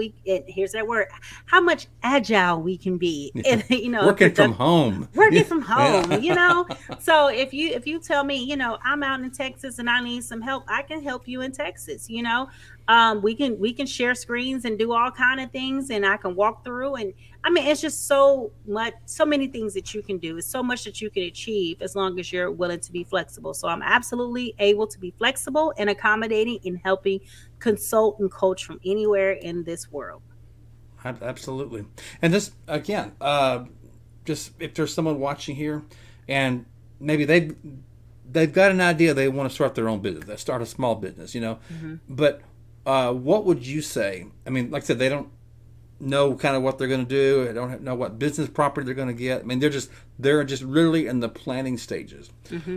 [SPEAKER 2] here's that word, how much agile we can be. And,
[SPEAKER 1] working from home.
[SPEAKER 2] So if you tell me, I'm out in Texas and I need some help, I can help you in Texas. We can share screens and do all kind of things, and I can walk through. And I mean, it's just so many things that you can do. It's so much that you can achieve as long as you're willing to be flexible. So I'm absolutely able to be flexible and accommodating in helping consult and coach from anywhere in this world.
[SPEAKER 1] Absolutely. And this, again, just if there's someone watching here and maybe they've got an idea they want to start their own business, they start a small business, but what would you say? I mean, like I said, they don't know kind of what they're going to do. They don't know what business property they're going to get. I mean, they're just really in the planning stages.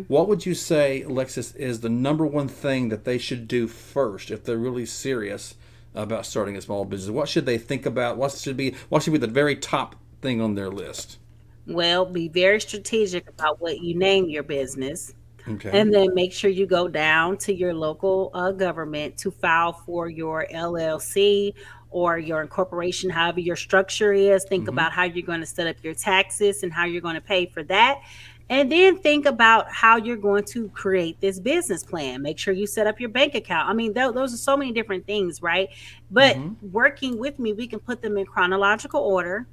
[SPEAKER 1] What would you say, Alexis, is the number one thing that they should do first if they're really serious about starting a small business? What should they think about? What should be the very top thing on their list?
[SPEAKER 2] Well, be very strategic about what you name your business.
[SPEAKER 1] Okay.
[SPEAKER 2] And then make sure you go down to your local government to file for your LLC or your incorporation, however your structure is. Think
[SPEAKER 1] Mm-hmm.
[SPEAKER 2] about how you're going to set up your taxes and how you're going to pay for that. And then think about how you're going to create this business plan. Make sure you set up your bank account. I mean, those are so many different things, right? But
[SPEAKER 1] Mm-hmm.
[SPEAKER 2] working with me, we can put them in chronological order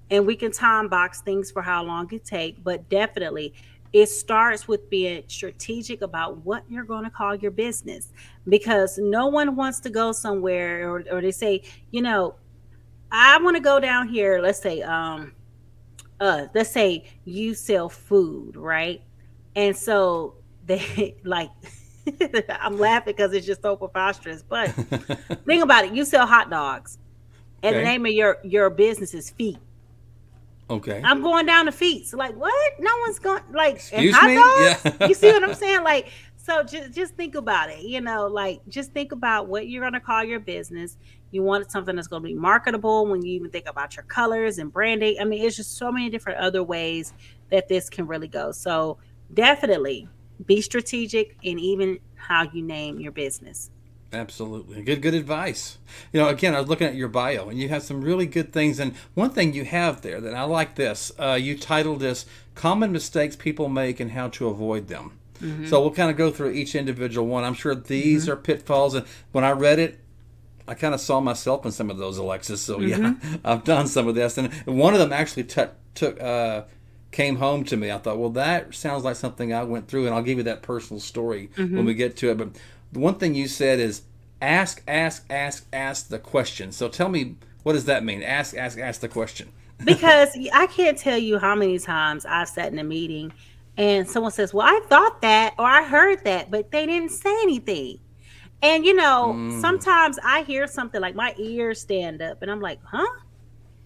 [SPEAKER 2] and we can time box things for how long it takes. But definitely, it starts with being strategic about what you're going to call your business, because no one wants to go somewhere, or they say, you know, I want to go down here. Let's say you sell food, right? And so they like, I'm laughing because it's just so preposterous. But think about it: you sell hot dogs, and the
[SPEAKER 1] Okay.
[SPEAKER 2] name of your business is Feet.
[SPEAKER 1] Okay.
[SPEAKER 2] I'm going down the feet. So like, what? No one's going like and
[SPEAKER 1] Excuse
[SPEAKER 2] hot
[SPEAKER 1] me?
[SPEAKER 2] dogs.
[SPEAKER 1] Yeah.
[SPEAKER 2] You see what I'm saying? Like, so just think about it. Like just think about what you're gonna call your business. You want something that's gonna be marketable when you even think about your colors and branding. I mean, it's just so many different other ways that this can really go. So definitely be strategic in even how you name your business.
[SPEAKER 1] Absolutely. Good advice. Again, I was looking at your bio and you have some really good things. And one thing you have there that I like this, you titled this Common Mistakes People Make and How to Avoid Them.
[SPEAKER 2] Mm-hmm.
[SPEAKER 1] So we'll kind of go through each individual one. I'm sure these
[SPEAKER 2] Mm-hmm.
[SPEAKER 1] are pitfalls. And when I read it, I kind of saw myself in some of those, Alexis. So yeah,
[SPEAKER 2] Mm-hmm.
[SPEAKER 1] I've done some of this. And one of them actually came home to me. I thought, well, that sounds like something I went through. And I'll give you that personal story when
[SPEAKER 2] Mm-hmm.
[SPEAKER 1] we get to it. But the one thing you said is ask the question. So tell me, what does that mean? Ask the question.
[SPEAKER 2] Because I can't tell you how many times I've sat in a meeting and someone says, "Well, I thought that or I heard that," but they didn't say anything. And
[SPEAKER 1] Mm.
[SPEAKER 2] sometimes I hear something like my ears stand up and I'm like, "Huh?"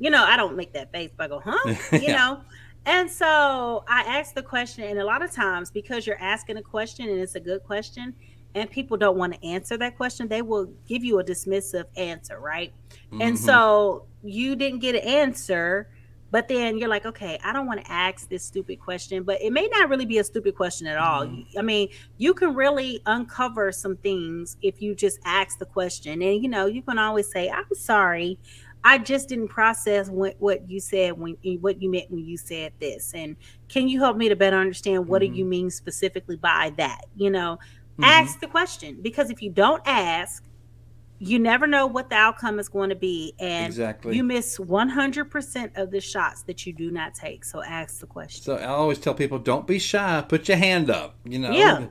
[SPEAKER 2] I don't make that face, but I go, "Huh?" You
[SPEAKER 1] Yeah.
[SPEAKER 2] know. And so I ask the question, and a lot of times because you're asking a question and it's a good question, and people don't want to answer that question, they will give you a dismissive answer, right? And
[SPEAKER 1] Mm-hmm.
[SPEAKER 2] so you didn't get an answer, but then you're like, okay, I don't want to ask this stupid question, but it may not really be a stupid question at all.
[SPEAKER 1] Mm-hmm.
[SPEAKER 2] I mean, you can really uncover some things if you just ask the question. And, you can always say, I'm sorry. I just didn't process what you said what you meant when you said this. And can you help me to better understand what do
[SPEAKER 1] Mm-hmm.
[SPEAKER 2] you mean specifically by that?
[SPEAKER 1] Mm-hmm.
[SPEAKER 2] Ask the question, because if you don't ask, you never know what the outcome is going to be, and you
[SPEAKER 1] Exactly.
[SPEAKER 2] miss 100% of the shots that you do not take. So ask the question.
[SPEAKER 1] So I always tell people, don't be shy. Put your hand up.
[SPEAKER 2] Yeah.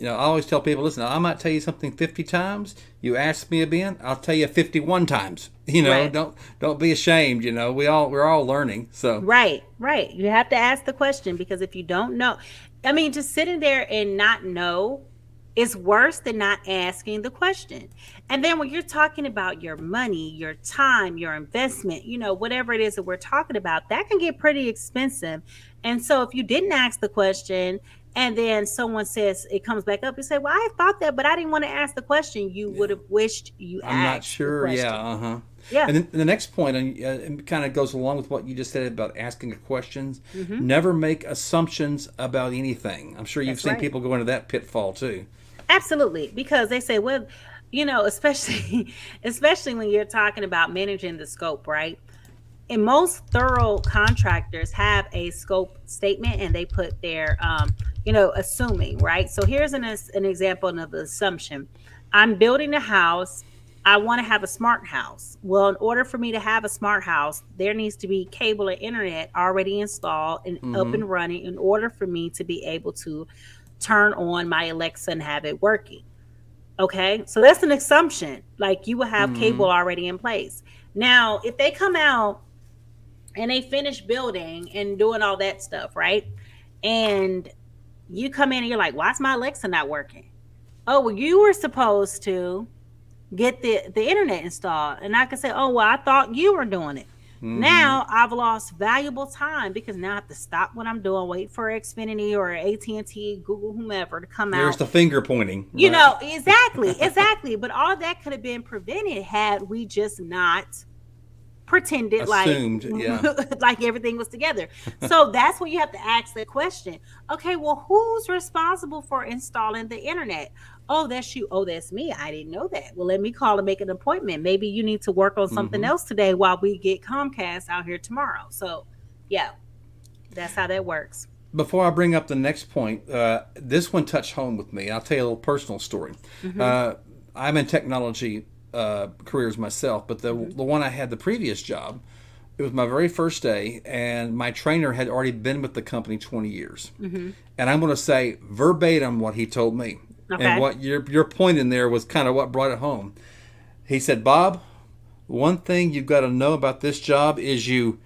[SPEAKER 1] I always tell people, listen, I might tell you something 50 times. You ask me again, I'll tell you 51 times.
[SPEAKER 2] Right.
[SPEAKER 1] Don't be ashamed. We're all learning. So
[SPEAKER 2] Right. You have to ask the question, because if you don't know, I mean, just sitting there and not know is worse than not asking the question. And then when you're talking about your money, your time, your investment, whatever it is that we're talking about, that can get pretty expensive. And so if you didn't ask the question and then someone says it comes back up, you say, "Well, I thought that, but I didn't want to ask the question." You would
[SPEAKER 1] yeah,
[SPEAKER 2] have wished you
[SPEAKER 1] I'm not
[SPEAKER 2] asked the
[SPEAKER 1] sure. Yeah,
[SPEAKER 2] question.
[SPEAKER 1] uh-huh.
[SPEAKER 2] Yeah.
[SPEAKER 1] And then the next point, it kind of goes along with what you just said about asking a questions.
[SPEAKER 2] Hmm.
[SPEAKER 1] Never make assumptions about anything. I'm sure you've
[SPEAKER 2] That's
[SPEAKER 1] seen
[SPEAKER 2] right.
[SPEAKER 1] people go into that pitfall too.
[SPEAKER 2] Absolutely, because they say, well, especially especially when you're talking about managing the scope, right? And most thorough contractors have a scope statement, and they put their assuming, right? So here's an example of the assumption. I'm building a house. I want to have a smart house. Well, in order for me to have a smart house, there needs to be cable and internet already installed and up
[SPEAKER 1] Mm-hmm.
[SPEAKER 2] and running in order for me to be able to turn on my Alexa and have it working. Okay. So that's an assumption. Like, you will have
[SPEAKER 1] Mm-hmm.
[SPEAKER 2] cable already in place. Now, if they come out and they finish building and doing all that stuff, right? And You come in and you're like, why's my Alexa not working? Oh, well, you were supposed to get the internet installed. And I can say, oh, well, I thought you were doing it.
[SPEAKER 1] Mm-hmm.
[SPEAKER 2] Now I've lost valuable time because now I have to stop what I'm doing, wait for Xfinity or AT&T, Google, whomever to come
[SPEAKER 1] There's
[SPEAKER 2] out.
[SPEAKER 1] the finger pointing, right?
[SPEAKER 2] Exactly. But all that could have been prevented had we just not pretended like
[SPEAKER 1] Assumed, yeah.
[SPEAKER 2] like everything was together. So that's when you have to ask the question. Okay, well, who's responsible for installing the internet? Oh, that's you. Oh, that's me. I didn't know that. Well, let me call and make an appointment. Maybe you need to work on something
[SPEAKER 1] Mm-hmm.
[SPEAKER 2] else today while we get Comcast out here tomorrow. So yeah, that's how that works.
[SPEAKER 1] Before I bring up the next point, this one touched home with me. I'll tell you a little personal story.
[SPEAKER 2] Mm-hmm.
[SPEAKER 1] Uh, I'm in technology careers myself, but the
[SPEAKER 2] Mm-hmm.
[SPEAKER 1] one I had, the previous job, it was my very first day, and my trainer had already been with the company 20 years.
[SPEAKER 2] Mm-hmm.
[SPEAKER 1] And I'm going to say verbatim what he told me. And
[SPEAKER 2] Okay.
[SPEAKER 1] what your point in there was kind of what brought it home. He said, Bob, one thing you've got to know about this job is you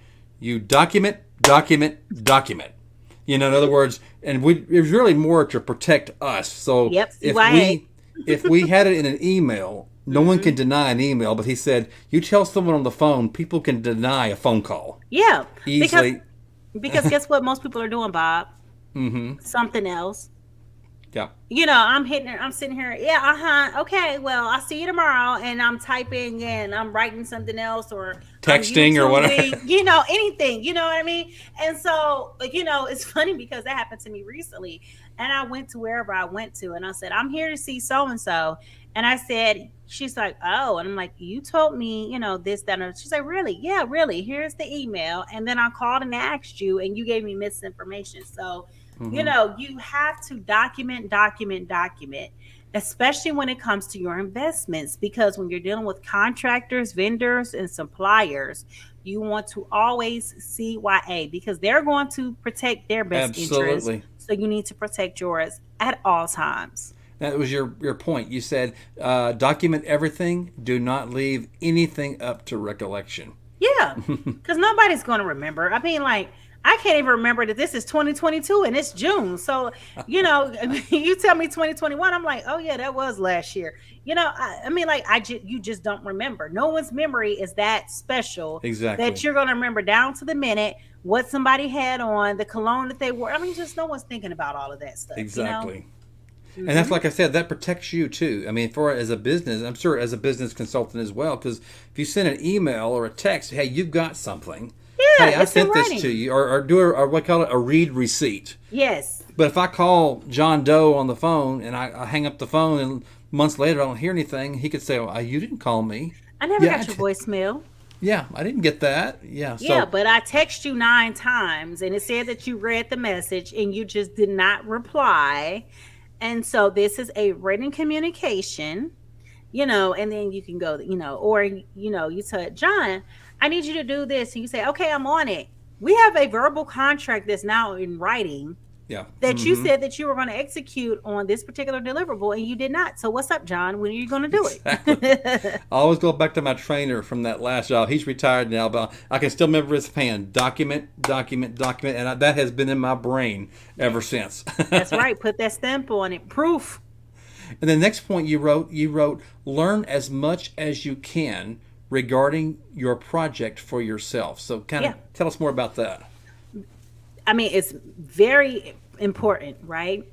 [SPEAKER 1] document, document, document. In other words, and it was really more to protect us. So
[SPEAKER 2] Yep.
[SPEAKER 1] if
[SPEAKER 2] CYA.
[SPEAKER 1] we had it in an email, no one
[SPEAKER 2] Mm-hmm.
[SPEAKER 1] can deny an email. But he said, you tell someone on the phone, people can deny a phone call
[SPEAKER 2] Yeah. Because
[SPEAKER 1] easily.
[SPEAKER 2] guess what most people are doing, Bob?
[SPEAKER 1] Mm-hmm.
[SPEAKER 2] Something else.
[SPEAKER 1] Yeah.
[SPEAKER 2] I'm sitting here, yeah, okay, well, I'll see you tomorrow, and I'm typing and I'm writing something else, or I'm
[SPEAKER 1] Texting or whatever.
[SPEAKER 2] YouTubing, anything, you know what I mean? And so, it's funny because that happened to me recently, and I went to wherever I went to, and I said, I'm here to see so and so, and I said, she's like, oh, and I'm like, you told me, this, that, and she's like, really? Yeah, really. Here's the email, and then I called and asked you, and you gave me misinformation, so
[SPEAKER 1] Mm-hmm.
[SPEAKER 2] you have to document, document, document, especially when it comes to your investments, because when you're dealing with contractors, vendors, and suppliers, you want to always CYA because they're going to protect their best interest.
[SPEAKER 1] Absolutely.
[SPEAKER 2] So you need to protect yours at all times.
[SPEAKER 1] That was your point. You said document everything. Do not leave anything up to recollection.
[SPEAKER 2] Yeah, because nobody's going to remember. I mean, like, I can't even remember that this is 2022 and it's June. So, you tell me 2021, I'm like, oh yeah, that was last year. I mean, like, you just don't remember. No one's memory is that special that
[SPEAKER 1] Exactly.
[SPEAKER 2] you're going to remember down to the minute what somebody had on, the cologne that they wore. I mean, just no one's thinking about all of that stuff.
[SPEAKER 1] Exactly. And that's
[SPEAKER 2] Hmm.
[SPEAKER 1] like I said, that protects you too. I mean, for as a business, I'm sure as a business consultant as well, because if you send an email or a text, hey, you've got something.
[SPEAKER 2] Yeah,
[SPEAKER 1] Hey, I
[SPEAKER 2] it's in
[SPEAKER 1] sent this
[SPEAKER 2] writing.
[SPEAKER 1] to you, or do or what call it a read receipt.
[SPEAKER 2] Yes.
[SPEAKER 1] But if I call John Doe on the phone and I hang up the phone and months later I don't hear anything, he could say, "Oh, you didn't call me."
[SPEAKER 2] I never
[SPEAKER 1] Yeah,
[SPEAKER 2] got your voicemail.
[SPEAKER 1] yeah, I didn't get that. Yeah,
[SPEAKER 2] Yeah,
[SPEAKER 1] so
[SPEAKER 2] but I text you 9 times and it said that you read the message and you just did not reply. And so this is a written communication, and then you can go, or, you said, John, I need you to do this. And you say, okay, I'm on it. We have a verbal contract that's now in writing
[SPEAKER 1] yeah.
[SPEAKER 2] that you
[SPEAKER 1] Mm-hmm.
[SPEAKER 2] said that you were going to execute on this particular deliverable and you did not. So what's up, John? When are you going to do
[SPEAKER 1] Exactly.
[SPEAKER 2] it?
[SPEAKER 1] I always go back to my trainer from that last job. He's retired now, but I can still remember his pen. Document, document, document, and that has been in my brain ever since.
[SPEAKER 2] That's right. Put that stamp on it. Proof.
[SPEAKER 1] And the next point you wrote, learn as much as you can regarding your project for yourself. So kind of
[SPEAKER 2] Yeah.
[SPEAKER 1] tell us more about that.
[SPEAKER 2] I mean, it's very important, right?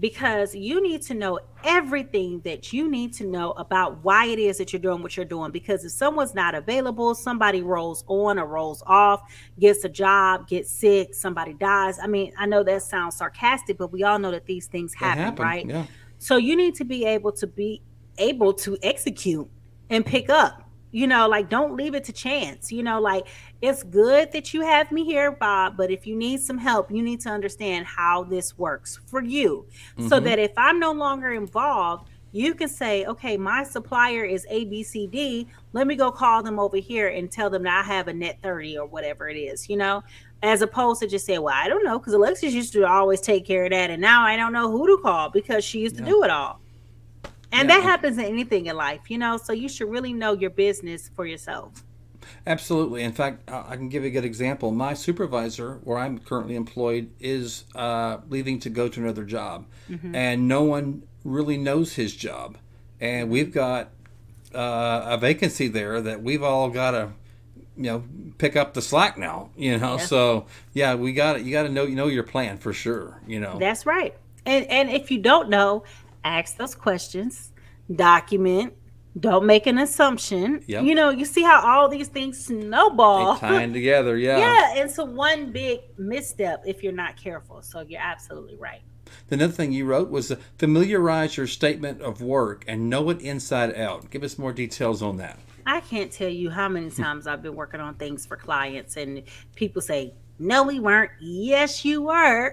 [SPEAKER 2] Because you need to know everything that you need to know about why it is that you're doing what you're doing. Because if someone's not available, somebody rolls on or rolls off, gets a job, gets sick, somebody dies. I mean, I know that sounds sarcastic, but we all know that these things
[SPEAKER 1] It
[SPEAKER 2] happen,
[SPEAKER 1] happened.
[SPEAKER 2] right?
[SPEAKER 1] Yeah.
[SPEAKER 2] So you need to be able to execute and pick up. Like, don't leave it to chance. Like, it's good that you have me here, Bob, but if you need some help, you need to understand how this works for you, so
[SPEAKER 1] Mm-hmm.
[SPEAKER 2] that if I'm no longer involved, you can say, okay, my supplier is ABCD. Let me go call them over here and tell them that I have a net 30 or whatever it is, as opposed to just say, well, I don't know, because Alexis used to always take care of that. And now I don't know who to call because she used to
[SPEAKER 1] Yeah.
[SPEAKER 2] do it all. And
[SPEAKER 1] Yeah.
[SPEAKER 2] that happens in anything in life, so you should really know your business for yourself.
[SPEAKER 1] Absolutely. In fact, I can give you a good example. My supervisor, where I'm currently employed, is leaving to go to another job,
[SPEAKER 2] Mm-hmm.
[SPEAKER 1] and no one really knows his job. And
[SPEAKER 2] Mm-hmm.
[SPEAKER 1] we've got a vacancy there that we've all got to, pick up the slack now.
[SPEAKER 2] Yeah,
[SPEAKER 1] So yeah, you got to know your plan for sure.
[SPEAKER 2] that's right. And if you don't know, ask those questions, document, don't make an assumption.
[SPEAKER 1] Yep.
[SPEAKER 2] You see how all these things
[SPEAKER 1] They
[SPEAKER 2] snowball.
[SPEAKER 1] tie in together. Yeah.
[SPEAKER 2] Yeah, into one big misstep if you're not careful. So you're absolutely right.
[SPEAKER 1] Another thing you wrote was familiarize your statement of work and know it inside out. Give us more details on that.
[SPEAKER 2] I can't tell you how many times I've been working on things for clients and people say, no, we weren't. Yes, you were.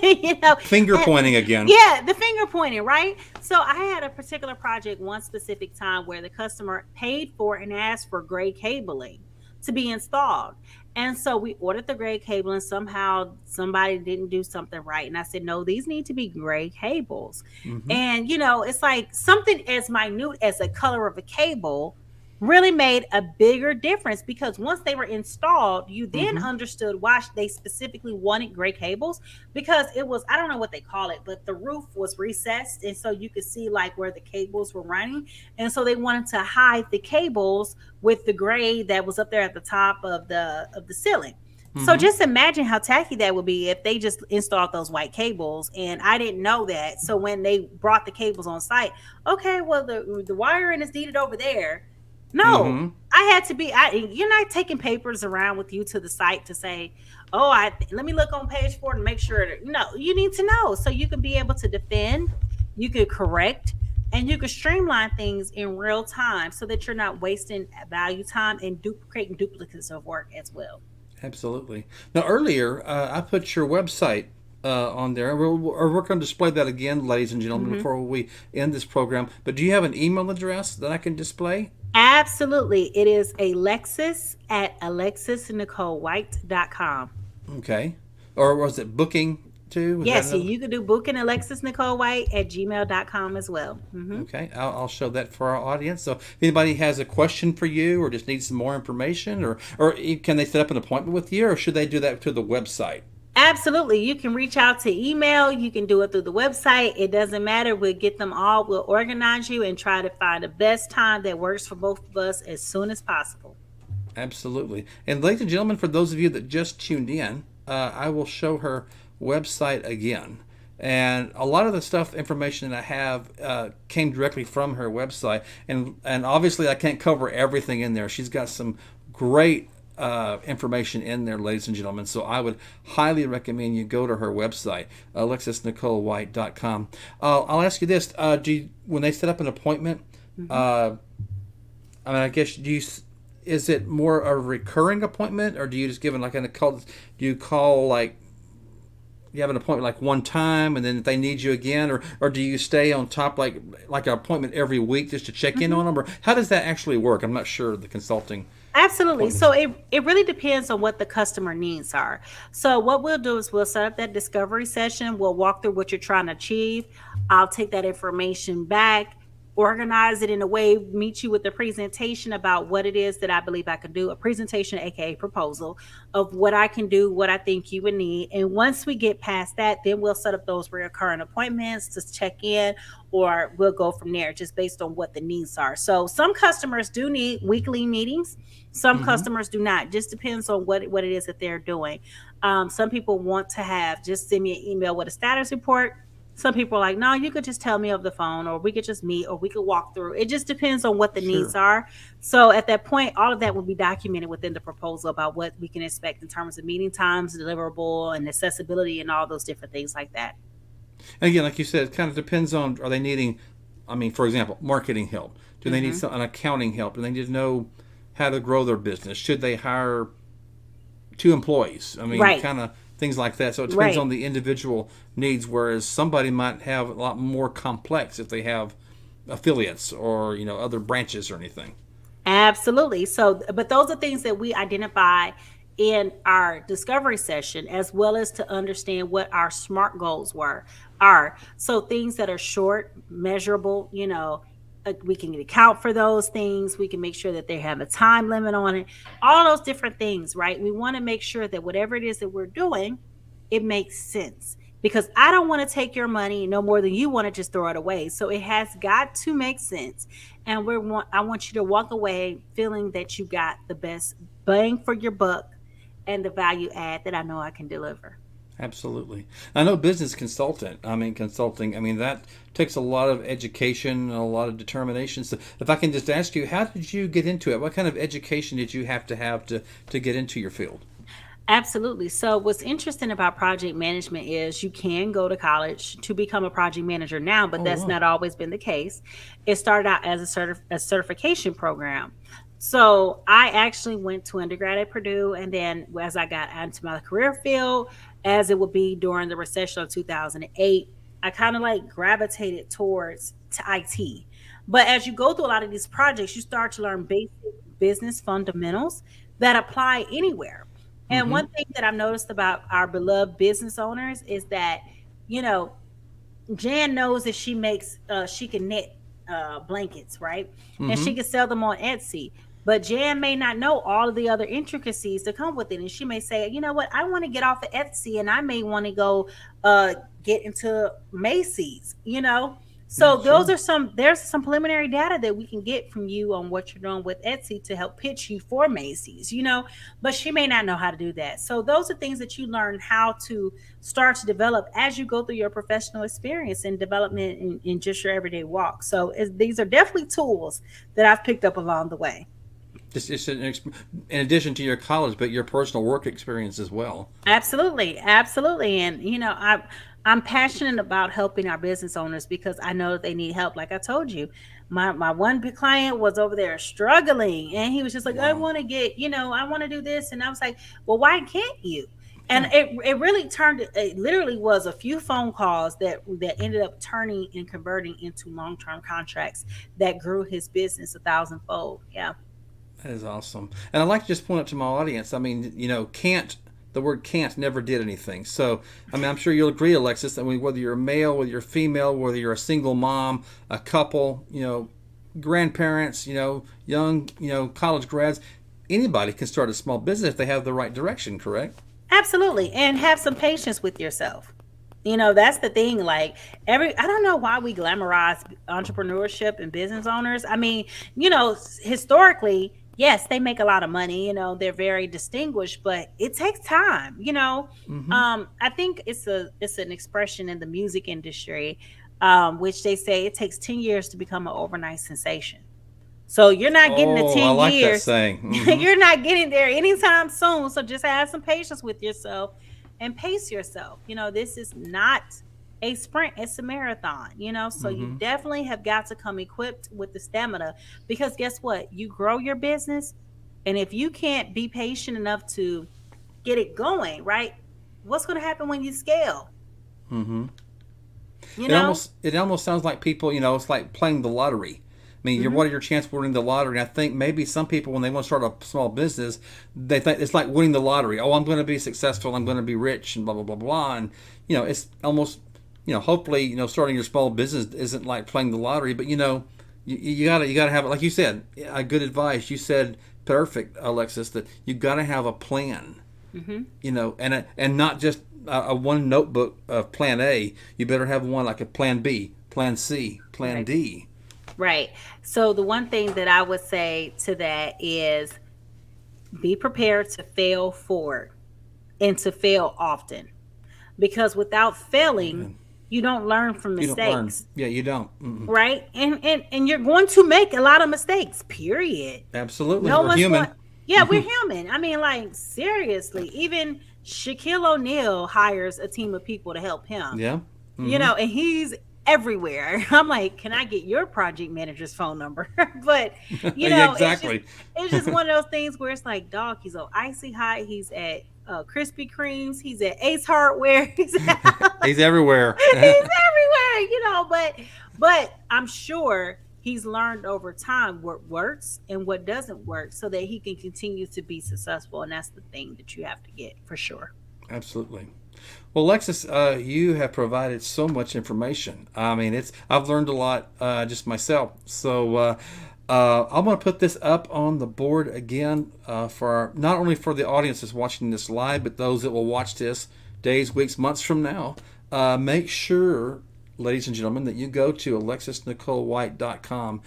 [SPEAKER 2] you know,
[SPEAKER 1] Finger
[SPEAKER 2] and
[SPEAKER 1] pointing again.
[SPEAKER 2] yeah, the finger pointing, right? So I had a particular project one specific time where the customer paid for and asked for gray cabling to be installed. And so we ordered the gray cable and somehow somebody didn't do something right. And I said, no, these need to be gray cables.
[SPEAKER 1] Hmm.
[SPEAKER 2] And, it's like something as minute as the color of a cable really made a bigger difference because once they were installed, you then
[SPEAKER 1] Hmm.
[SPEAKER 2] understood why they specifically wanted gray cables because it was, I don't know what they call it, but the roof was recessed. And so you could see like where the cables were running. And so they wanted to hide the cables with the gray that was up there at the top of the ceiling. So
[SPEAKER 1] Hmm.
[SPEAKER 2] just imagine how tacky that would be if they just installed those white cables and I didn't know that. So when they brought the cables on site, okay, well the wiring is needed over there. No,
[SPEAKER 1] Hmm.
[SPEAKER 2] I had to be. You're not taking papers around with you to the site to say, "Oh, let me look on page 4 to make sure." No, you need to know so you can be able to defend, you could correct, and you can streamline things in real time so that you're not wasting value time and creating duplicates of work as well.
[SPEAKER 1] Absolutely. Now, earlier, I put your website on there. We're going to display that again, ladies and gentlemen,
[SPEAKER 2] Mhm.
[SPEAKER 1] before we end this program. But do you have an email address that I can display?
[SPEAKER 2] Absolutely. It is Alexis at alexisnicolewhite.com.
[SPEAKER 1] Okay. Or was it booking too? Was that
[SPEAKER 2] Yes,
[SPEAKER 1] another?
[SPEAKER 2] you could do booking Alexis Nicole White at gmail.com as well.
[SPEAKER 1] Okay, I'll show that for our audience. So, if anybody has a question for you, or just needs some more information, or can they set up an appointment with you, or should they do that through the website?
[SPEAKER 2] Absolutely. You can reach out to email. You can do it through the website. It doesn't matter. We'll get them all. We'll organize you and try to find the best time that works for both of us as soon as possible.
[SPEAKER 1] Absolutely. And ladies and gentlemen, for those of you that just tuned in, I will show her website again. And a lot of the stuff, information that I have, came directly from her website. And obviously, I can't cover everything in there. She's got some great information in there, ladies and gentlemen. So I would highly recommend you go to her website, alexisnicolewhite.com. I'll ask you this: when they set up an appointment,
[SPEAKER 2] Mhm.
[SPEAKER 1] uh, I mean, I guess is it more a recurring appointment, or do you just give it like an call? Do you call like you have an appointment like one time, and then if they need you again, or do you stay on top like an appointment every week just to check in
[SPEAKER 2] Mhm.
[SPEAKER 1] on them, or how does that actually work? I'm not sure the consulting
[SPEAKER 2] Absolutely.
[SPEAKER 1] appointments.
[SPEAKER 2] So it really depends on what the customer needs are. So what we'll do is we'll set up that discovery session. We'll walk through what you're trying to achieve. I'll take that information back, organize it in a way, meet you with a presentation about what it is that I believe I can do, a presentation, aka proposal of what I can do, what I think you would need. And once we get past that, then we'll set up those recurring appointments to check in, or we'll go from there just based on what the needs are. So some customers do need weekly meetings. Some
[SPEAKER 1] Hmm.
[SPEAKER 2] customers do not. Just depends on what it is that they're doing. Some people want to have just send me an email with a status report. Some people are like, no, you could just tell me over the phone, or we could just meet, or we could walk through. It just depends on what the needs
[SPEAKER 1] Sure.
[SPEAKER 2] are. So at that point, all of that will be documented within the proposal about what we can expect in terms of meeting times, deliverable, and accessibility, and all those different things like that.
[SPEAKER 1] And again, like you said, it kind of depends on, are they needing, I mean, for example, marketing help? Do they need
[SPEAKER 2] Hmm.
[SPEAKER 1] an accounting help? Do they need to know how to grow their business? Should they hire 2 employees? I mean,
[SPEAKER 2] Right,
[SPEAKER 1] kind of things like that. So it depends
[SPEAKER 2] right.
[SPEAKER 1] on the individual needs. Whereas somebody might have a lot more complex if they have affiliates or other branches or anything.
[SPEAKER 2] Absolutely. So, but those are things that we identify in our discovery session, as well as to understand what our SMART goals are. So things that are short, measurable, we can account for those things. We can make sure that they have a time limit on it. All those different things, right? We want to make sure that whatever it is that we're doing, it makes sense. Because I don't want to take your money no more than you want to just throw it away. So it has got to make sense. And I want you to walk away feeling that you got the best bang for your buck and the value add that I know I can deliver.
[SPEAKER 1] Absolutely. I know business consultant. I mean, consulting. I mean, that takes a lot of education and a lot of determination. So, if I can just ask you, how did you get into it? What kind of education did you have to get into your field?
[SPEAKER 2] Absolutely. So, what's interesting about project management is you can go to college to become a project manager now, but
[SPEAKER 1] Oh,
[SPEAKER 2] that's
[SPEAKER 1] wow.
[SPEAKER 2] not always been the case. It started out as a certification program. So, I actually went to undergrad at Purdue, and then as I got into my career field, as it would be during the recession of 2008, I kind of like gravitated towards to IT. But as you go through a lot of these projects, you start to learn basic business fundamentals that apply anywhere. And
[SPEAKER 1] Mm-hmm.
[SPEAKER 2] one thing that I've noticed about our beloved business owners is that, you know, Jan knows that she can knit blankets, right? And
[SPEAKER 1] Mm-hmm.
[SPEAKER 2] she can sell them on Etsy. But Jan may not know all of the other intricacies that come with it. And she may say, you know what, I want to get off of Etsy and I may want to go get into Macy's, you know?
[SPEAKER 1] Yeah,
[SPEAKER 2] So
[SPEAKER 1] sure.
[SPEAKER 2] there's some preliminary data that we can get from you on what you're doing with Etsy to help pitch you for Macy's, you know, but she may not know how to do that. So those are things that you learn how to start to develop as you go through your professional experience and development in just your everyday walk. So these are definitely tools that I've picked up along the way.
[SPEAKER 1] Just in addition to your college, but your personal work experience as well.
[SPEAKER 2] Absolutely, absolutely, and I'm passionate about helping our business owners because I know that they need help. Like I told you, my one big client was over there struggling, and he was just like, I
[SPEAKER 1] Wow.
[SPEAKER 2] want to get, I want to do this, and I was like, well, why can't you? And
[SPEAKER 1] Yeah.
[SPEAKER 2] it really turned. It literally was a few phone calls that ended up turning and converting into long term contracts that grew his business a thousandfold. Yeah.
[SPEAKER 1] That is awesome. And I'd like to just point out to my audience, I mean, can't, the word can't never did anything. So, I mean, I'm sure you'll agree, Alexis, I mean, whether you're a male, whether you're female, whether you're a single mom, a couple, grandparents, young, college grads, anybody can start a small business if they have the right direction, correct?
[SPEAKER 2] Absolutely. And have some patience with yourself. That's the thing. Like I don't know why we glamorize entrepreneurship and business owners. I mean, historically, yes, they make a lot of money, they're very distinguished, but it takes time.
[SPEAKER 1] Mm-hmm.
[SPEAKER 2] I think it's an expression in the music industry, which they say it takes 10 years to become an overnight sensation. So you're not getting the
[SPEAKER 1] Oh, I
[SPEAKER 2] 10
[SPEAKER 1] like that
[SPEAKER 2] years.
[SPEAKER 1] saying. Mm-hmm.
[SPEAKER 2] You're not getting there anytime soon. So just have some patience with yourself and pace yourself. This is not a sprint, it's a marathon. So you
[SPEAKER 1] Mm-hmm.
[SPEAKER 2] definitely have got to come equipped with the stamina because guess what? You grow your business. And if you can't be patient enough to get it going, right? What's going to happen when you scale?
[SPEAKER 1] Mm-hmm.
[SPEAKER 2] You
[SPEAKER 1] It
[SPEAKER 2] know?
[SPEAKER 1] almost sounds like people, it's like playing the lottery. I mean,
[SPEAKER 2] Hmm.
[SPEAKER 1] what are your chances of winning the lottery? And I think maybe some people, when they want to start a small business, they think it's like winning the lottery. Oh, I'm going to be successful. I'm going to be rich, and blah blah blah blah. And it's almost, hopefully, starting your small business isn't like playing the lottery. But you gotta have it. Like you said, a good advice. You said perfect, Alexis. That you gotta have a plan.
[SPEAKER 2] Hmm.
[SPEAKER 1] And not just a one notebook of plan A. You better have one like a plan B, plan C, plan
[SPEAKER 2] Right.
[SPEAKER 1] D.
[SPEAKER 2] Right. So the one thing that I would say to that is be prepared to fail forward and to fail often because without failing,
[SPEAKER 1] Amen.
[SPEAKER 2] you don't learn from
[SPEAKER 1] You don't learn.
[SPEAKER 2] mistakes,
[SPEAKER 1] Yeah, you don't. Mm-mm.
[SPEAKER 2] right? And you're going to make a lot of mistakes, period.
[SPEAKER 1] Absolutely.
[SPEAKER 2] No
[SPEAKER 1] We're
[SPEAKER 2] one's going.
[SPEAKER 1] human.
[SPEAKER 2] Yeah, we're human. I mean, like seriously, even Shaquille O'Neal hires a team of people to help him.
[SPEAKER 1] Yeah. Mm-hmm.
[SPEAKER 2] And he's everywhere. I'm like, can I get your project manager's phone number? But
[SPEAKER 1] Yeah,
[SPEAKER 2] it's just
[SPEAKER 1] exactly.
[SPEAKER 2] one of those things where it's like, dog, he's on Icy Hot, he's at Krispy Kremes, he's at Ace Hardware, he's
[SPEAKER 1] He's everywhere.
[SPEAKER 2] everywhere, but I'm sure he's learned over time what works and what doesn't work so that he can continue to be successful. And that's the thing that you have to get for sure.
[SPEAKER 1] Absolutely. Well, Alexis, you have provided so much information. I mean, I've learned a lot just myself. So I'm going to put this up on the board again not only for the audience that's watching this live, but those that will watch this days, weeks, months from now. Make sure, ladies and gentlemen, that you go to alexisnicolewhite.com.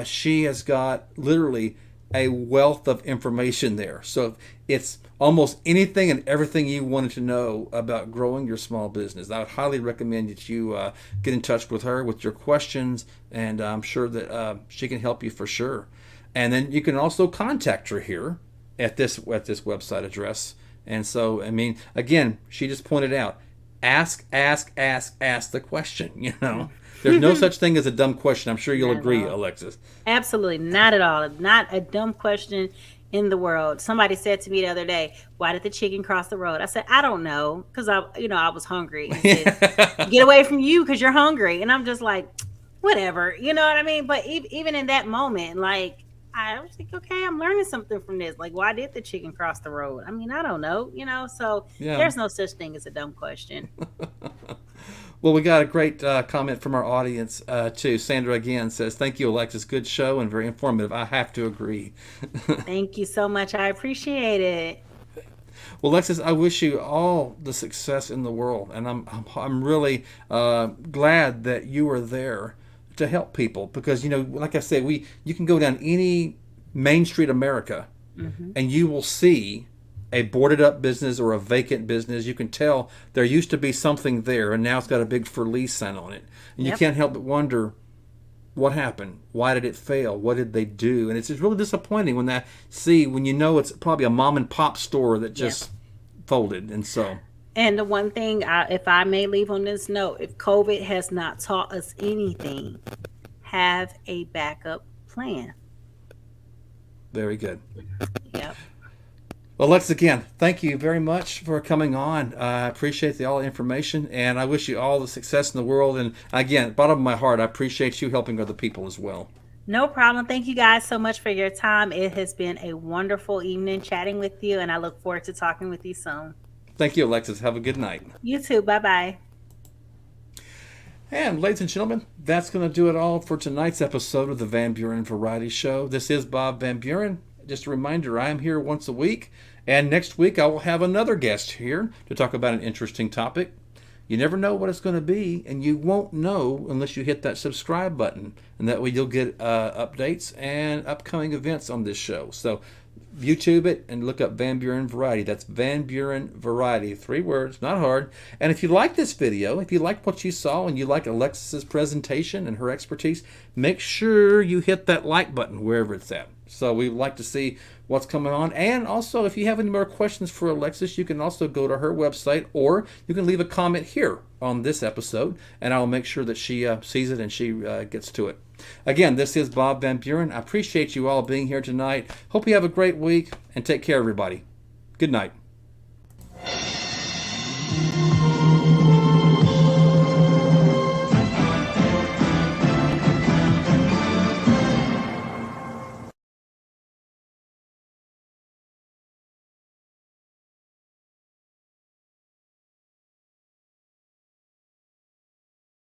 [SPEAKER 1] She has got literally a wealth of information there. So it's almost anything and everything you wanted to know about growing your small business. I would highly recommend that you get in touch with her with your questions, and I'm sure that she can help you for sure. And then you can also contact her here at this website address. And so, I mean, again, she just pointed out, ask the question, you know. There's no such thing as a dumb question. I'm sure you'll agree, Alexis.
[SPEAKER 2] Absolutely not at all. Not a dumb question in the world. Somebody said to me the other day, "Why did the chicken cross the road?" I said, "I don't know, because I was hungry." He said, "Get away from you because you're hungry." And I'm just like, whatever, you know what I mean? But even in that moment, like, I was like, okay, I'm learning something from this. Like, why did the chicken cross the road? I mean, I don't know, So there's no such thing as a dumb question.
[SPEAKER 1] Well, we got a great comment from our audience, too. Sandra again says, "Thank you, Alexis. Good show and very informative." I have to agree.
[SPEAKER 2] Thank you so much. I appreciate it.
[SPEAKER 1] Well, Alexis, I wish you all the success in the world. And I'm really glad that you are there to help people. Because, like I said, you can go down any Main Street America and you will see a boarded up business or a vacant business. You can tell there used to be something there and now it's got a big for lease sign on it. And you can't help but wonder, what happened? Why did it fail? What did they do? And it's just really disappointing when you know it's probably a mom and pop store that just folded. And so.
[SPEAKER 2] And the one thing, if I may leave on this note, if COVID has not taught us anything, have a backup plan.
[SPEAKER 1] Very good.
[SPEAKER 2] Yep.
[SPEAKER 1] Well, Lex, again, thank you very much for coming on. I appreciate all the information, and I wish you all the success in the world. And again, bottom of my heart, I appreciate you helping other people as well.
[SPEAKER 2] No problem. Thank you guys so much for your time. It has been a wonderful evening chatting with you, and I look forward to talking with you soon.
[SPEAKER 1] Thank you, Alexis. Have a good night.
[SPEAKER 2] You too. Bye-bye.
[SPEAKER 1] And ladies and gentlemen, that's going to do it all for tonight's episode of the Van Buren Variety Show. This is Bob Van Buren. Just a reminder, I am here once a week, and next week I will have another guest here to talk about an interesting topic. You never know what it's going to be, and you won't know unless you hit that subscribe button, and that way you'll get updates and upcoming events on this show. So YouTube it and look up Van Buren Variety. That's Van Buren Variety. 3 words, not hard. And if you like this video, if you like what you saw and you like Alexis's presentation and her expertise, make sure you hit that like button wherever it's at. So we'd like to see what's coming on. And also, if you have any more questions for Alexis, you can also go to her website, or you can leave a comment here on this episode, and I'll make sure that she sees it and she gets to it. Again, this is Bob Van Buren. I appreciate you all being here tonight. Hope you have a great week, and take care, everybody. Good night.